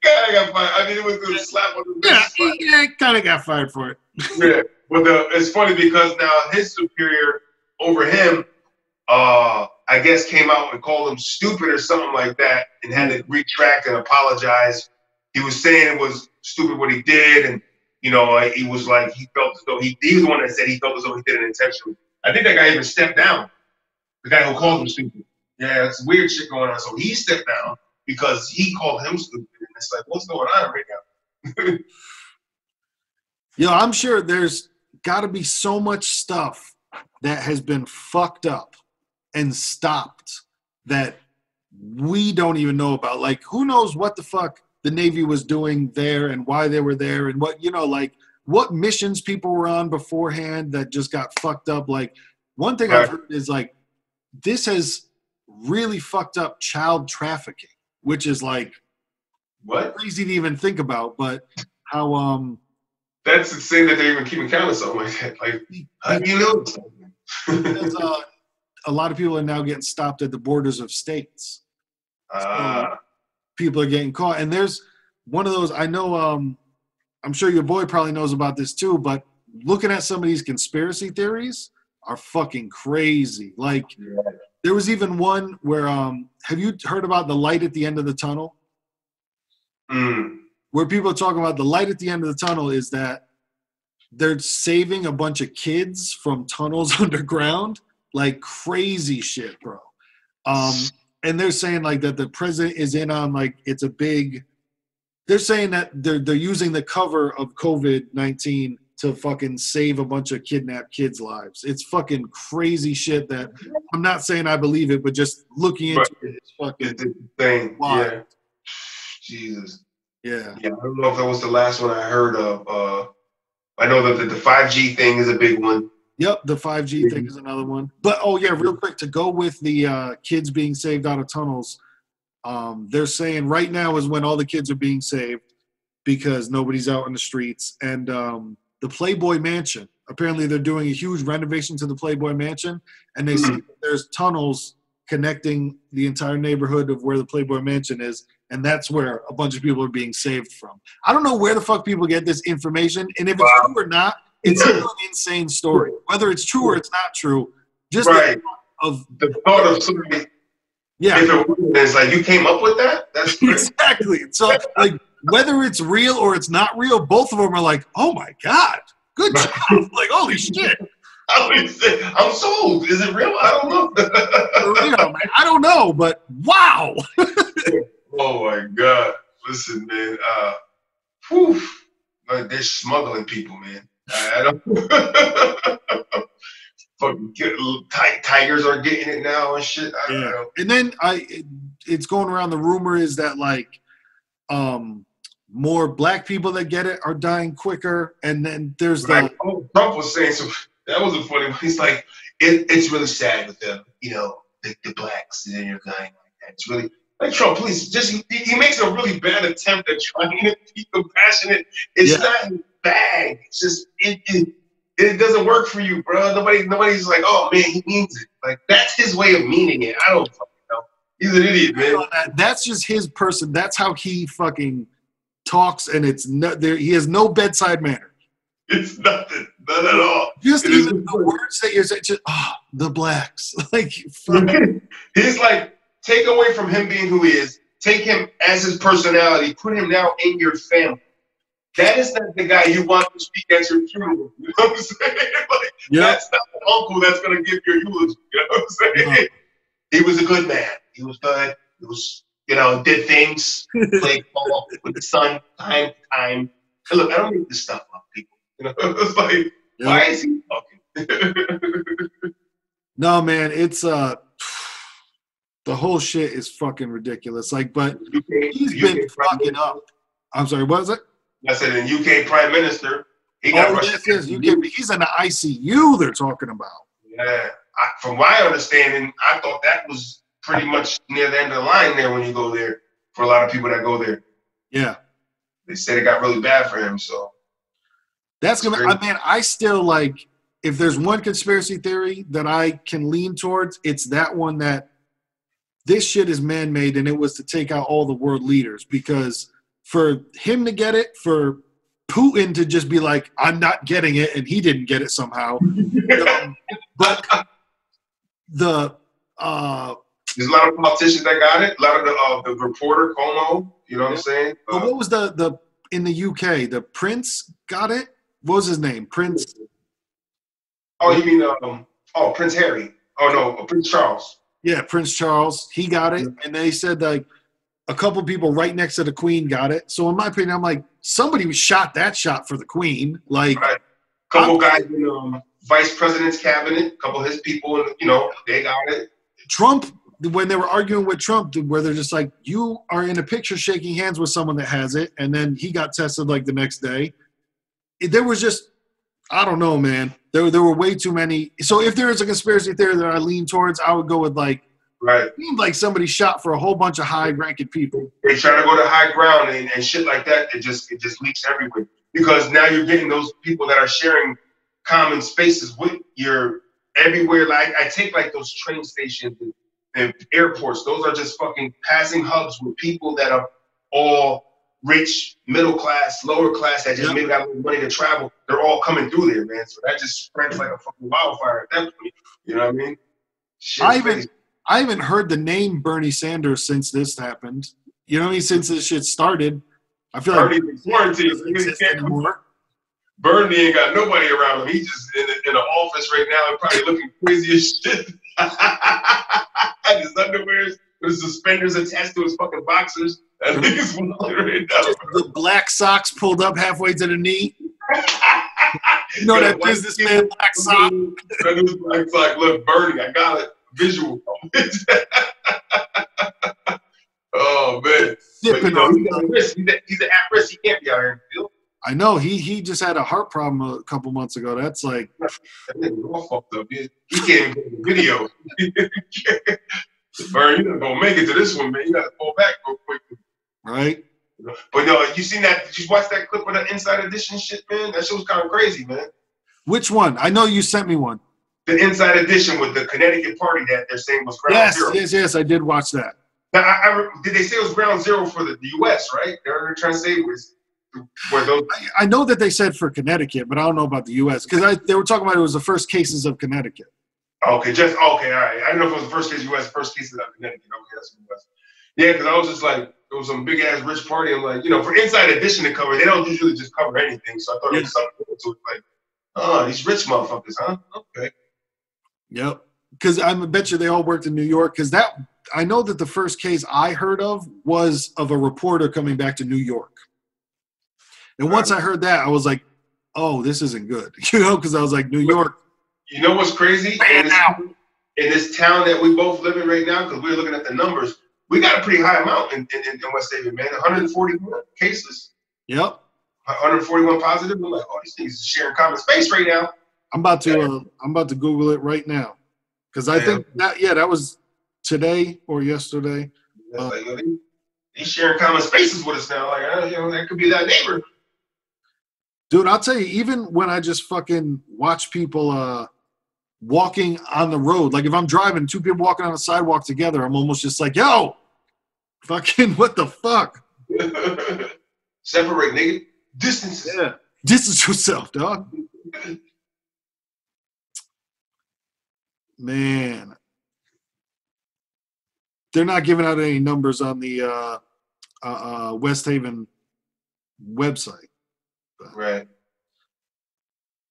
Guy got fired. I mean, it was a slap on the wrist. Yeah, kind of got fired for it. Yeah, but it's funny because now his superior over him, I guess, came out and called him stupid or something like that, and had to retract and apologize. He was saying it was stupid what he did, and you know, he was like, he felt as though he was the one that said he felt as though he did it intentionally. I think that guy even stepped down. The guy who called him stupid. Yeah, it's weird shit going on. So he stepped down because he called him stupid. And it's like, what's going on right now? Yo, I'm sure there's got to be so much stuff that has been fucked up and stopped that we don't even know about. Like, who knows what the fuck the Navy was doing there and why they were there and what, you know, like what missions people were on beforehand that just got fucked up. Like, one thing I've heard is like, this has really fucked up child trafficking, which is like what crazy to even think about, but how that's insane that they're even keeping count of something like that. Like, how do you know? Because, a lot of people are now getting stopped at the borders of states. So people are getting caught, and there's one of those. I know. I'm sure your boy probably knows about this too, but looking at some of these conspiracy theories are fucking crazy. Like, there was even one where, have you heard about the light at the end of the tunnel? Where people are talking about the light at the end of the tunnel is that they're saving a bunch of kids from tunnels underground, like crazy shit, bro. And they're saying like that the president is in on like, it's a big, they're saying that they're using the cover of COVID-19 to fucking save a bunch of kidnapped kids' lives. It's fucking crazy shit that I'm not saying I believe it, but just looking into it, it's fucking thing. wild. Yeah. Jesus. Yeah. I don't know if that was the last one I heard of. I know that the 5G thing is a big one. Yep, the 5G thing is another one. But, oh, yeah, real quick, to go with the kids being saved out of tunnels, they're saying right now is when all the kids are being saved because nobody's out in the streets. And the Playboy Mansion, apparently they're doing a huge renovation to the Playboy Mansion, and they say there's tunnels connecting the entire neighborhood of where the Playboy Mansion is, and that's where a bunch of people are being saved from. I don't know where the fuck people get this information, and if it's true or not, it's still an insane story. Whether it's true or it's not true, just the thought of somebody. Yeah, if it was, it's like you came up with that. That's exactly. So, like, whether it's real or it's not real, both of them are like, oh my God, good job. Like, holy shit. I'm sold. Is it real? I don't know. Real, man. I don't know, but wow. Oh my God. Listen, man. Whew. Like, they're smuggling people, man. I don't fucking tigers are getting it now and shit. I don't know. And then it's going around, the rumor is that like more black people that get it are dying quicker, and then there's Trump was saying some. That was a funny one. He's like, it's really sad with them, the blacks and you're dying like that. It's really like Trump. Please, just he makes a really bad attempt at trying to be compassionate. It's not his bag. It's just it doesn't work for you, bro. Nobody's like, oh man, he means it. Like that's his way of meaning it. I don't fucking know. He's an idiot, man. That's just his person. That's how he fucking talks, and it's not there. He has no bedside manner. It's nothing, none at all. Just even the words that you're saying, just the blacks. Like he's like, take away from him being who he is, take him as his personality, put him now in your family. That is not the guy you want to speak at your funeral. You know what I'm saying? Like, that's not the uncle that's gonna give your eulogy. You know what I'm saying? He was a good man. He was good. He was, did things, played ball with the son time to time. And look, I don't make this stuff up, people. It's like, why is he talking? No, man, it's the whole shit is fucking ridiculous. Like, but he's been fucking up. I'm sorry, what is it? I said in UK Prime Minister, he got rushed. Yes, UK, he's in the ICU. They're talking about. Yeah, from my understanding, I thought that was pretty much near the end of the line there when you go there. For a lot of people that go there, yeah, they said it got really bad for him. So. That's gonna. I mean, I still like. If there's one conspiracy theory that I can lean towards, it's that one that this shit is man-made, and it was to take out all the world leaders. Because for him to get it, for Putin to just be like, "I'm not getting it," and he didn't get it somehow. But there's a lot of politicians that got it. A lot of the reporter Como. You know what I'm saying? But what was the in the UK? The prince got it. What was his name? Prince? Oh, you mean Prince Harry? Oh no, Prince Charles. Yeah, Prince Charles. He got it, and they said like a couple people right next to the Queen got it. So in my opinion, I'm like, somebody shot that shot for the Queen. Like, a couple guys in Vice President's cabinet, a couple of his people, they got it. Trump, when they were arguing with Trump, where they're just like, you are in a picture shaking hands with someone that has it, and then he got tested like the next day. There was just, I don't know, man. There were way too many. So if there is a conspiracy theory that I lean towards, I would go with like somebody shot for a whole bunch of high-ranking people. They try to go to high ground and shit like that. It just leaks everywhere because now you're getting those people that are sharing common spaces with your everywhere. Like I take like those train stations and airports. Those are just fucking passing hubs with people that are all rich, middle class, lower class that just maybe got a little money to travel. They're all coming through there, man. So that just spreads like a fucking wildfire at that point. You know what I mean? I haven't heard the name Bernie Sanders since this happened. You know what I mean? Since this shit started. I feel like Bernie's in quarantine. Bernie ain't got nobody around him. He's just in an office right now and probably looking crazy as shit. His underwear, his suspenders attached to his fucking boxers. I think it's right now. The black socks pulled up halfway to the knee. You know that businessman black sock? That black sock. Look, Bernie, I got it. Visual. Oh, man. But, he's at risk. He's at risk. He can't be out here in the field. I know. He just had a heart problem a couple months ago. That's like... That nigga's all fucked up. He can't even get the video. Bernie, you're not going to make it to this one, man. You got to pull back real quick. Right? But no, you seen that? Did you watch that clip of the Inside Edition shit, man? That shit was kind of crazy, man. Which one? I know you sent me one. The Inside Edition with the Connecticut party that they're saying was ground zero. Yes, I did watch that. Now, did they say it was ground zero for the U.S., right? They're trying to say it was where those... I know that they said for Connecticut, but I don't know about the U.S. because they were talking about it was the first cases of Connecticut. Okay, all right. I don't know if it was the first case U.S., first cases of Connecticut. Okay, that's what it was. Yeah, because I was just like, it was some big ass rich party. I'm like, you know, for Inside Edition to cover, they don't usually just cover anything. So I thought it was something to it. Like, oh, these rich motherfuckers, huh? Okay. Yep. Because I bet you they all worked in New York. Because I know that the first case I heard of was of a reporter coming back to New York. And once I heard that, I was like, oh, this isn't good. You know, because I was like, New York. You know what's crazy? In this town that we both live in right now, because we're looking at the numbers, we got a pretty high amount in West Haven, man. 141 cases. Yep. 141 positive. We're like, oh, these things are sharing common space right now. I'm about to Google it right now. Because I think that was today or yesterday. Like, you know, they sharing common spaces with us now. Like, you know, that could be that neighbor. Dude, I'll tell you, even when I just fucking watch people walking on the road, like if I'm driving, two people walking on the sidewalk together, I'm almost just like, yo, fucking what the fuck? Separate, nigga. Distance. Yeah. Distance yourself, dog. Man. They're not giving out any numbers on the West Haven website. Right.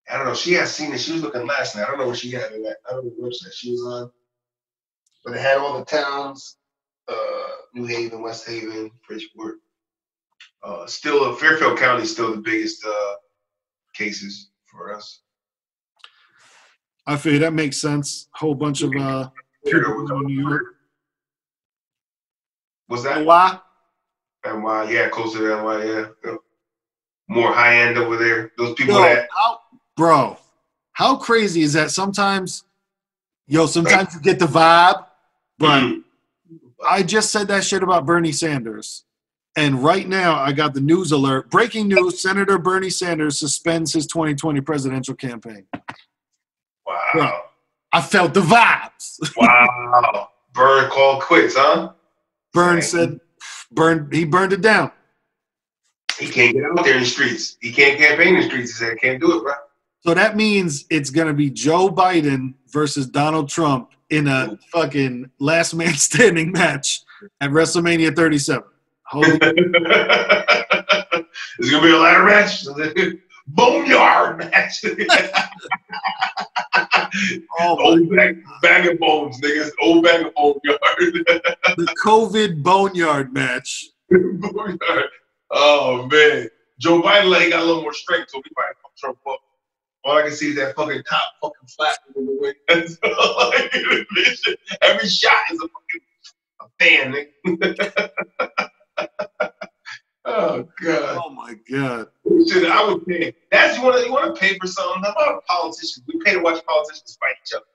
I don't know. She has seen it. She was looking last night. I don't know where she had it at. I don't know what website she was on. But it had all the towns. New Haven, West Haven, Bridgeport. Still, Fairfield County is still the biggest cases for us. I figure that makes sense. Whole bunch of people in New York. What's that? NY? NY, yeah, closer to NY, yeah. More high end over there. Those people Bro, how crazy is that? Sometimes you get the vibe, but I just said that shit about Bernie Sanders. And right now I got the news alert. Breaking news, Senator Bernie Sanders suspends his 2020 presidential campaign. Wow. Bro, I felt the vibes. Wow. Bern called quits, huh? Bern he burned it down. He can't get out there in the streets. He can't campaign in the streets. He said, I can't do it, bro. So that means it's going to be Joe Biden versus Donald Trump in a fucking last man standing match at WrestleMania 37. Holy Is it going to be a ladder match? Boneyard match. Old bag of bones, niggas. Old bag of boneyard. The COVID boneyard match. Boneyard. Oh, man. Joe Biden, like, he got a little more strength, so he probably fucked Trump up. All I can see is that fucking top fucking flat in the way. That's all I can envision. Every shot is a fan, nigga. Oh, God. Oh, my God. Shit, I would pay. That's you want to pay for something. How about politicians? We pay to watch politicians fight each other.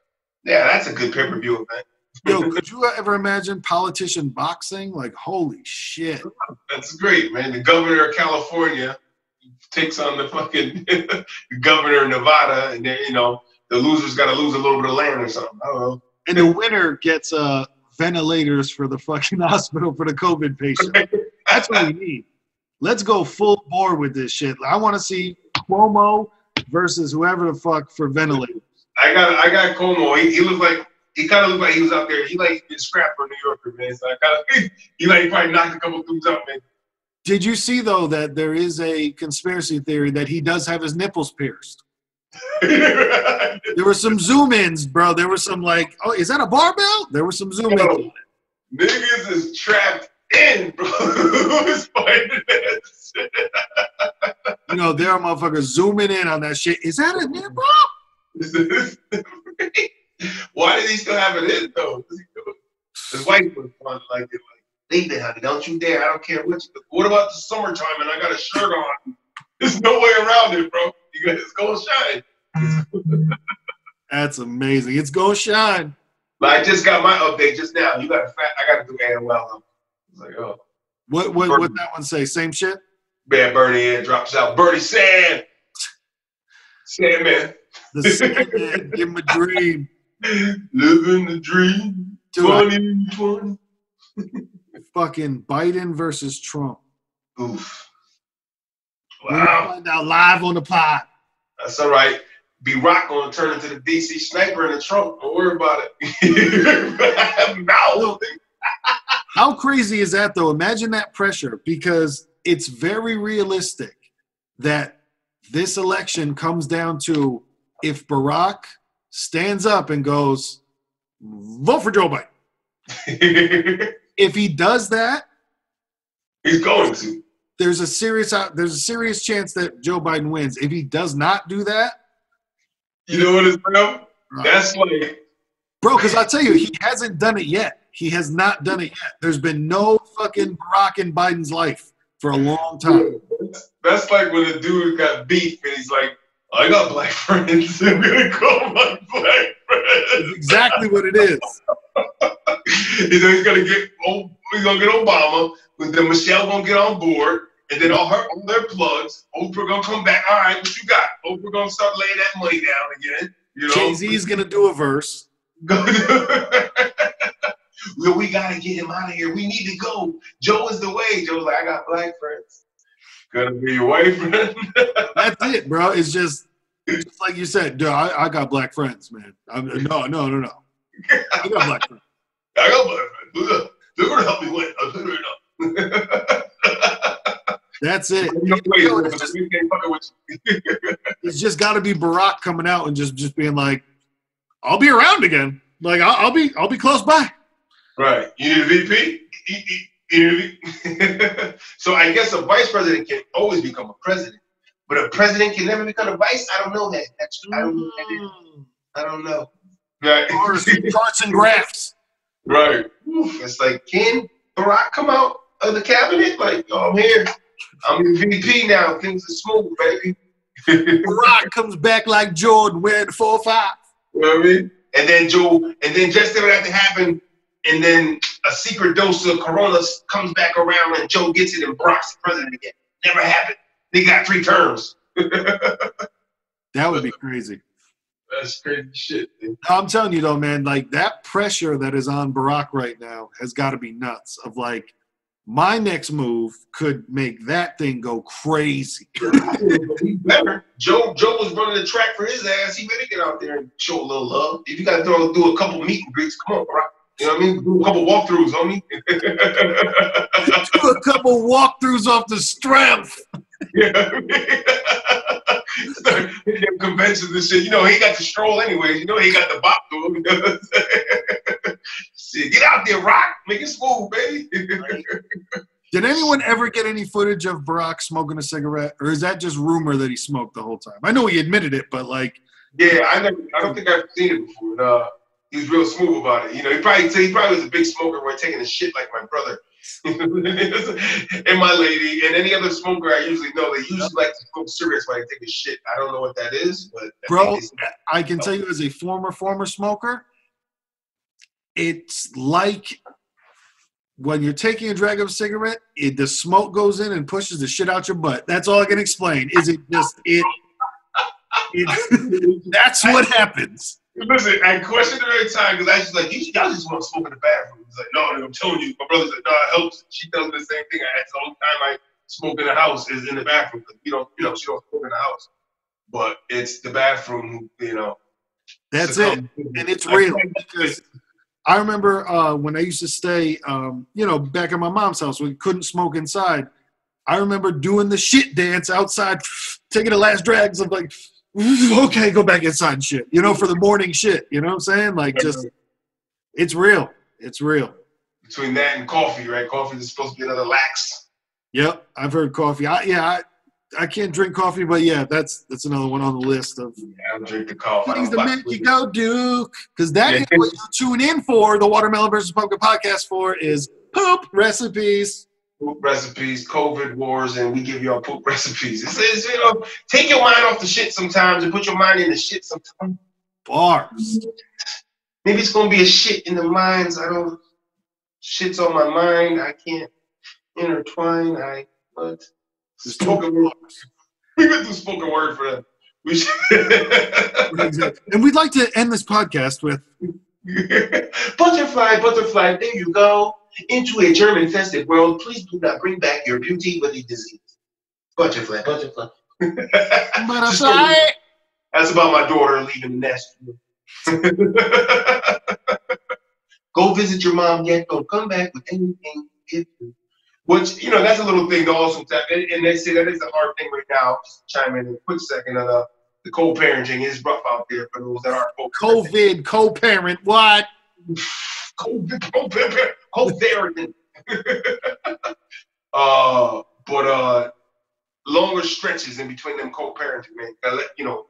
Yeah, that's a good pay-per-view event. Yo, could you ever imagine politician boxing? Like, holy shit. That's great, man. The governor of California takes on the fucking the governor of Nevada, and then, you know, the loser's got to lose a little bit of land or something. I don't know. And the winner gets ventilators for the fucking hospital for the COVID patient. That's what we need. Let's go full bore with this shit. I want to see Cuomo versus whoever the fuck for ventilators. I got Cuomo. He kind of looked like he was out there. He like been scrapped for a New Yorker, man. So he probably knocked a couple dudes out, man. Did you see though that there is a conspiracy theory that he does have his nipples pierced? There were some zoom ins, bro. There were some like, oh, is that a barbell? There were some zoom ins. Niggas is trapped in, bro. Who's fighting this? You know, there are motherfuckers zooming in on that shit. Is that a nipple? Why did he still have it in though? His wife was fun like it. Like, leave it, honey. Don't you dare. I don't care what you do. What about the summertime and I got a shirt on? There's no way around it, bro. It's gonna shine. That's amazing. It's gonna shine. But I just got my update just now. I gotta do AOL. It's like, oh. What that one say? Same shit? Man, Bernie drops out. Bernie Sand. Sandman. The Sandman. Give him a dream. Living the dream. 2020. Fucking Biden versus Trump. Oof. Wow. Wow. Find out live on the pod. That's all right. B-Rock gonna turn into the DC sniper in the Trump. Don't worry about it. How crazy is that, though? Imagine that pressure, because it's very realistic that this election comes down to if Barack stands up and goes, vote for Joe Biden. If he does that, he's going to. There's a serious chance that Joe Biden wins. If he does not do that, you know what it's from? That's like, bro, because I'll tell you, he hasn't done it yet. He has not done it yet. There's been no fucking Barack in Biden's life for a long time. That's like when a dude got beef and he's like, I got black friends. I'm gonna call my black friends. That's exactly what it is. He's gonna get Obama, but then Michelle gonna get on board, and then all their plugs. Oprah gonna come back. All right, what you got? Oprah gonna start laying that money down again. You know, Jay-Z's gonna do a verse. Well, we gotta get him out of here. We need to go. Joe is the way. Joe's like, I got black friends. Gonna be your wife. That's it, bro. It's just like you said. Dude, I got black friends, man. No. I got black friends. I got black friends. They're gonna help me win. I'll tell you right now. That's it. It's just got to be Barack coming out and just being like, "I'll be around again. Like I'll be close by." Right. You need a VP. So I guess a vice president can always become a president, but a president can never become a vice. I don't know that. I don't know. Right. Charts and graphs. Right. It's like, can Barack come out of the cabinet? Like, oh, I'm here. I'm the VP now. Things are smooth, baby. Barack comes back like Jordan wearing 4-5. You know what I mean? And then just for that to happen, and then a secret dose of Corona comes back around and Joe gets it and Barack's the president again. Never happened. They got 3 terms. That would be crazy. That's crazy shit, dude. I'm telling you though, man, like that pressure that is on Barack right now has got to be nuts. Of like, my next move could make that thing go crazy. Better. Joe was running the track for his ass. He better get out there and show a little love. If you got to do a couple meet and greets, come on, Barack. You know what I mean? Do a couple walkthroughs, homie. Do a couple walkthroughs off the strength. Yeah. Conventions and shit. You know, he got the stroll anyway. You know, he got the bop to him. Shit, get out there, Rock. Make it smooth, baby. Did anyone ever get any footage of Barack smoking a cigarette? Or is that just rumor that he smoked the whole time? I know he admitted it, but like... Yeah, I don't think I've seen it before. No. He was real smooth about it. You know, he probably was a big smoker when taking a shit like my brother. And my lady and any other smoker I usually know, they usually like to smoke cigarettes while they take a shit. I don't know what that is, but bro, I can tell you as a former smoker, it's like when you're taking a drag of a cigarette, the smoke goes in and pushes the shit out your butt. That's all I can explain. Is it just that's what happens. Listen, I questioned her every time because I was like, y'all just want to smoke in the bathroom. He's like, no, I'm telling you. My brother's like, no, it helps. She tells me the same thing. That's the only time I smoke in the house is in the bathroom because she don't smoke in the house. But it's the bathroom, you know. That's it. And it's real. Because I remember when I used to stay, back at my mom's house, we couldn't smoke inside. I remember doing the shit dance outside, taking the last drags of like, okay, go back inside and shit, for the morning shit. You know what I'm saying? Like, just, it's real. It's real. Between that and coffee, right? Coffee is supposed to be another lax. Yep, I've heard coffee. I can't drink coffee, but yeah, that's another one on the list of. Yeah, I don't drink the coffee. Things that make you go, Duke. Because that is what you tune in for, the Watermelon versus Pumpkin podcast for, is poop recipes. Poop recipes, COVID wars, and we give y'all poop recipes. It says, take your mind off the shit sometimes and put your mind in the shit sometimes. Bars. Maybe it's gonna be a shit in the minds. Shit's on my mind. I can't intertwine. Spoken word. We could do spoken word for that. We should. Exactly. And we'd like to end this podcast with butterfly, there you go. Into a germ-infested world, please do not bring back your beauty with a disease. Butterfly. Butterfly. That's about my daughter leaving the nest. Go visit your mom yet. Don't come back with anything. Which, you know, that's a little thing to also tap. And they say that is a hard thing right now. Just to chime in a quick second. The co-parenting is rough out there for those that are COVID co-parent. What? Co-parenting. But longer stretches in between them co-parenting, man. Gotta let, you know,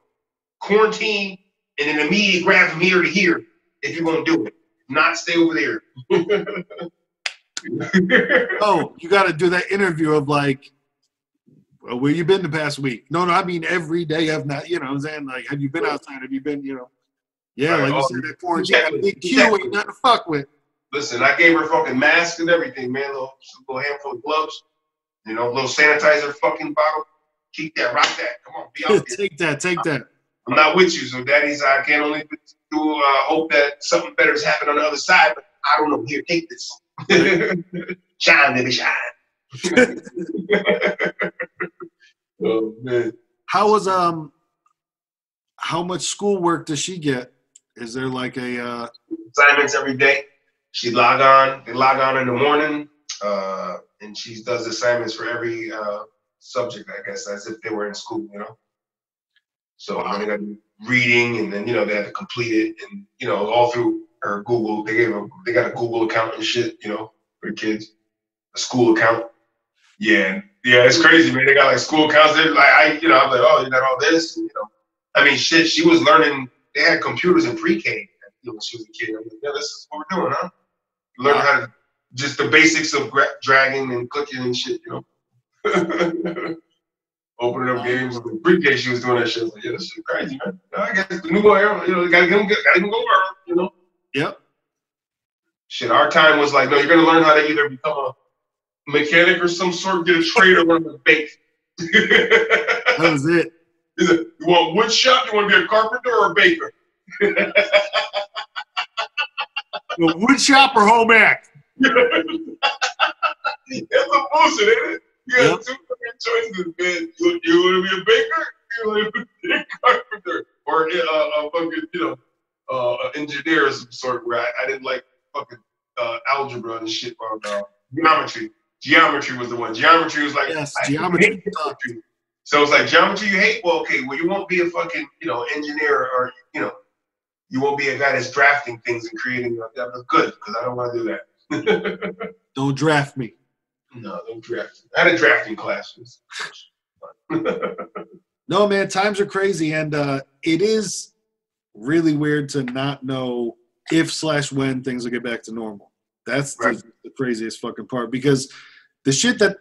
quarantine and then immediate grab from here to here if you're gonna do it. Not stay over there. Oh, you got to do that interview of like, well, where you been the past week? No, I mean every day. I've not, you know what I'm saying? Like, have you been outside? Have you been, you know? Yeah, right, like you said, that quarantine, that big Q ain't nothing to fuck with. Listen, I gave her fucking mask and everything, man. A little handful of gloves, you know, a little sanitizer fucking bottle. Keep that, rock that. Come on, be out there. Take that. I'm not with you, so daddy's, I can only do, hope that something better is happening on the other side, but I don't know. Here, take this. Shine, baby, shine. Oh, man. How was, how much schoolwork does she get? Is there like a, assignments every day. They log on in the morning, and she does assignments for every subject, I guess, as if they were in school, you know? So they got to be reading, and then, you know, they had to complete it, and, you know, all through her Google. They got a Google account and shit, you know, for the kids. A school account. Yeah, it's crazy, man. They got like school accounts. They're like, I'm like, oh, you got all this, you know. I mean, shit, she was learning. They had computers in pre-K when she was a kid. I'm like, yeah, this is what we're doing, huh? Learning how to, just the basics of dragging and clicking and shit, you know. Opening up games. In pre-K, she was doing that shit. I was like, yeah, this shit crazy, man. I guess the new era, you know, gotta go early, you know. Yep. Shit, our time was like, no, you're gonna learn how to either become a mechanic or some sort, get a trade or run a bank. That was it. You want wood shop? You want to be a carpenter or a baker? Well, wood shop or home ec? That's a bullshit, ain't it? You got two fucking choices, man. You want to be a baker? You want to be a carpenter? Or a fucking, you know, engineer of some sort where I didn't like fucking algebra and shit. Geometry. Geometry was the one. Geometry was like, yes, geometry. So it's like, geometry you hate? Well, okay, well, you won't be a fucking, you know, engineer or, you know, you won't be a guy that's drafting things and creating that. That's good, because I don't want to do that. Don't draft me. No, don't draft me. I had a drafting class. No, man, times are crazy, and it is really weird to not know if/when things will get back to normal. That's the craziest fucking part, because the shit that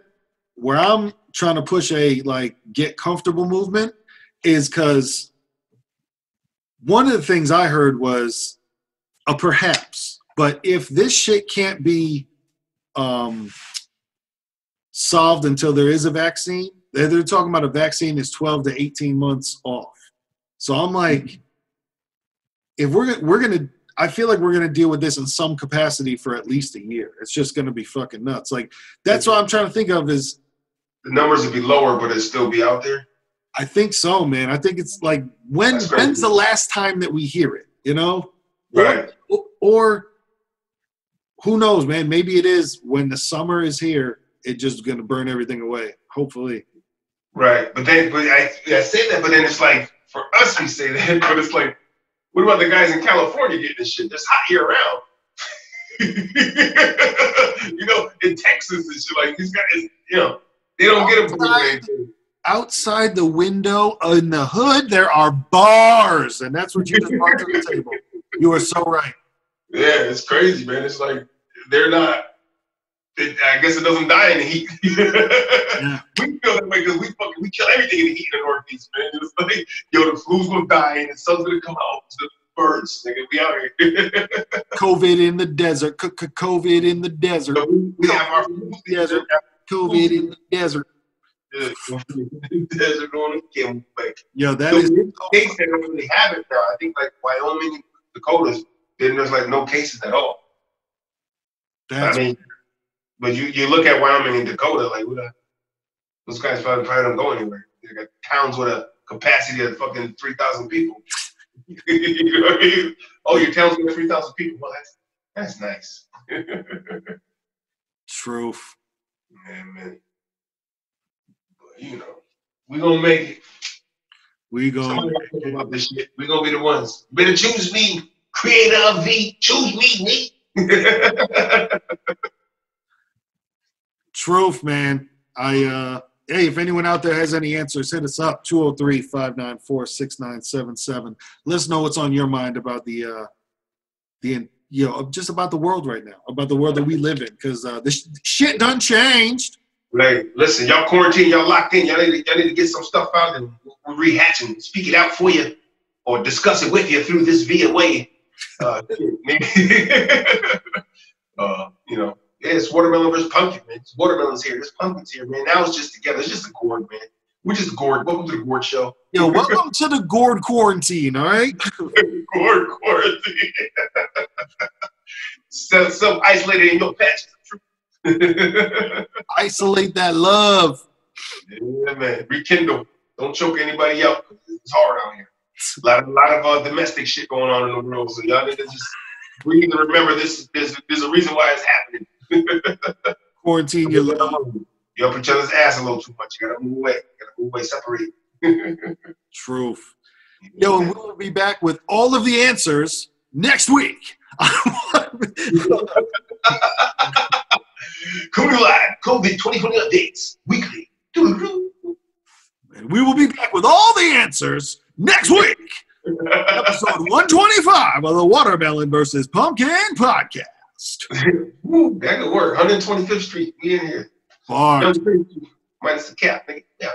where I'm trying to push a like get comfortable movement is because one of the things I heard was a perhaps, but if this shit can't be solved until there is a vaccine, they're talking about a vaccine is 12 to 18 months off. So I'm like, if we're gonna, I feel like we're gonna deal with this in some capacity for at least a year. It's just gonna be fucking nuts. Like that's what I'm trying to think of is the numbers would be lower, but it'd still be out there. I think so, man. I think it's like when's the last time that we hear it? You know, right? Or who knows, man? Maybe it is when the summer is here. It's just gonna burn everything away. Hopefully. Right, but I say that, but then it's like for us we say that, but it's like, what about the guys in California getting this shit? It's hot year round. You know, in Texas and shit, like these guys, you know, they don't get them. Outside the window in the hood, there are bars, and that's what you just brought to the table. You are so right. Yeah, it's crazy, man. It's like they're not. I guess it doesn't die in the heat. Yeah. We feel that way because we kill everything in the heat in the Northeast, man. It's like, yo, the flu's gonna die and the sun's gonna come out. The birds, nigga, we out here. COVID in the desert. COVID in the desert. So we have our desert. COVID in the desert. Yeah, desert on the camel back. Yo, that is. Case they don't really have it now. I think like Wyoming, Dakotas, then there's like no cases at all. That's I mean. But you look at Wyoming and Dakota, like those guys probably don't go anywhere. They got towns with a capacity of fucking 3,000 people. You know what I mean? Oh, your town's got 3,000 people. Well, That's nice. Truth. Man. But, you know, we gonna make it. We gonna make it. About this shit. We gonna be the ones. Better choose me, creator of V. Choose me. Truth, man. Hey, if anyone out there has any answers, hit us up, 203-594-6977. Let us know what's on your mind about just about the world right now, about the world that we live in, because this shit done changed. Right. Listen, y'all quarantine, y'all locked in. Y'all need to get some stuff out and we'll rehatch and speak it out for you or discuss it with you through this via way. You know. Yeah, it's watermelon versus pumpkin, man. It's watermelon's here. There's pumpkins here, man. Now it's just together. It's just a gourd, man. We're just a gourd. Welcome to the gourd show. Yo, welcome to the gourd quarantine, all right? Gourd quarantine. Self-isolated in your patch. Isolate that love. Yeah, man. Rekindle. Don't choke anybody out. It's hard out here. A lot of domestic shit going on in the world. So y'all need to just breathe and remember this. There's a reason why it's happening. Quarantine your love. You up each other's ass a little too much. You gotta move away, separate. Truth. Yo, and we'll be back with all of the answers next week. Coming live, COVID 2020 updates weekly. And we will be back with all the answers next week. Episode 125 of the Watermelon versus Pumpkin podcast. Woo, that could work. 125th Street. We in here. Minus the cap, nigga. Yeah.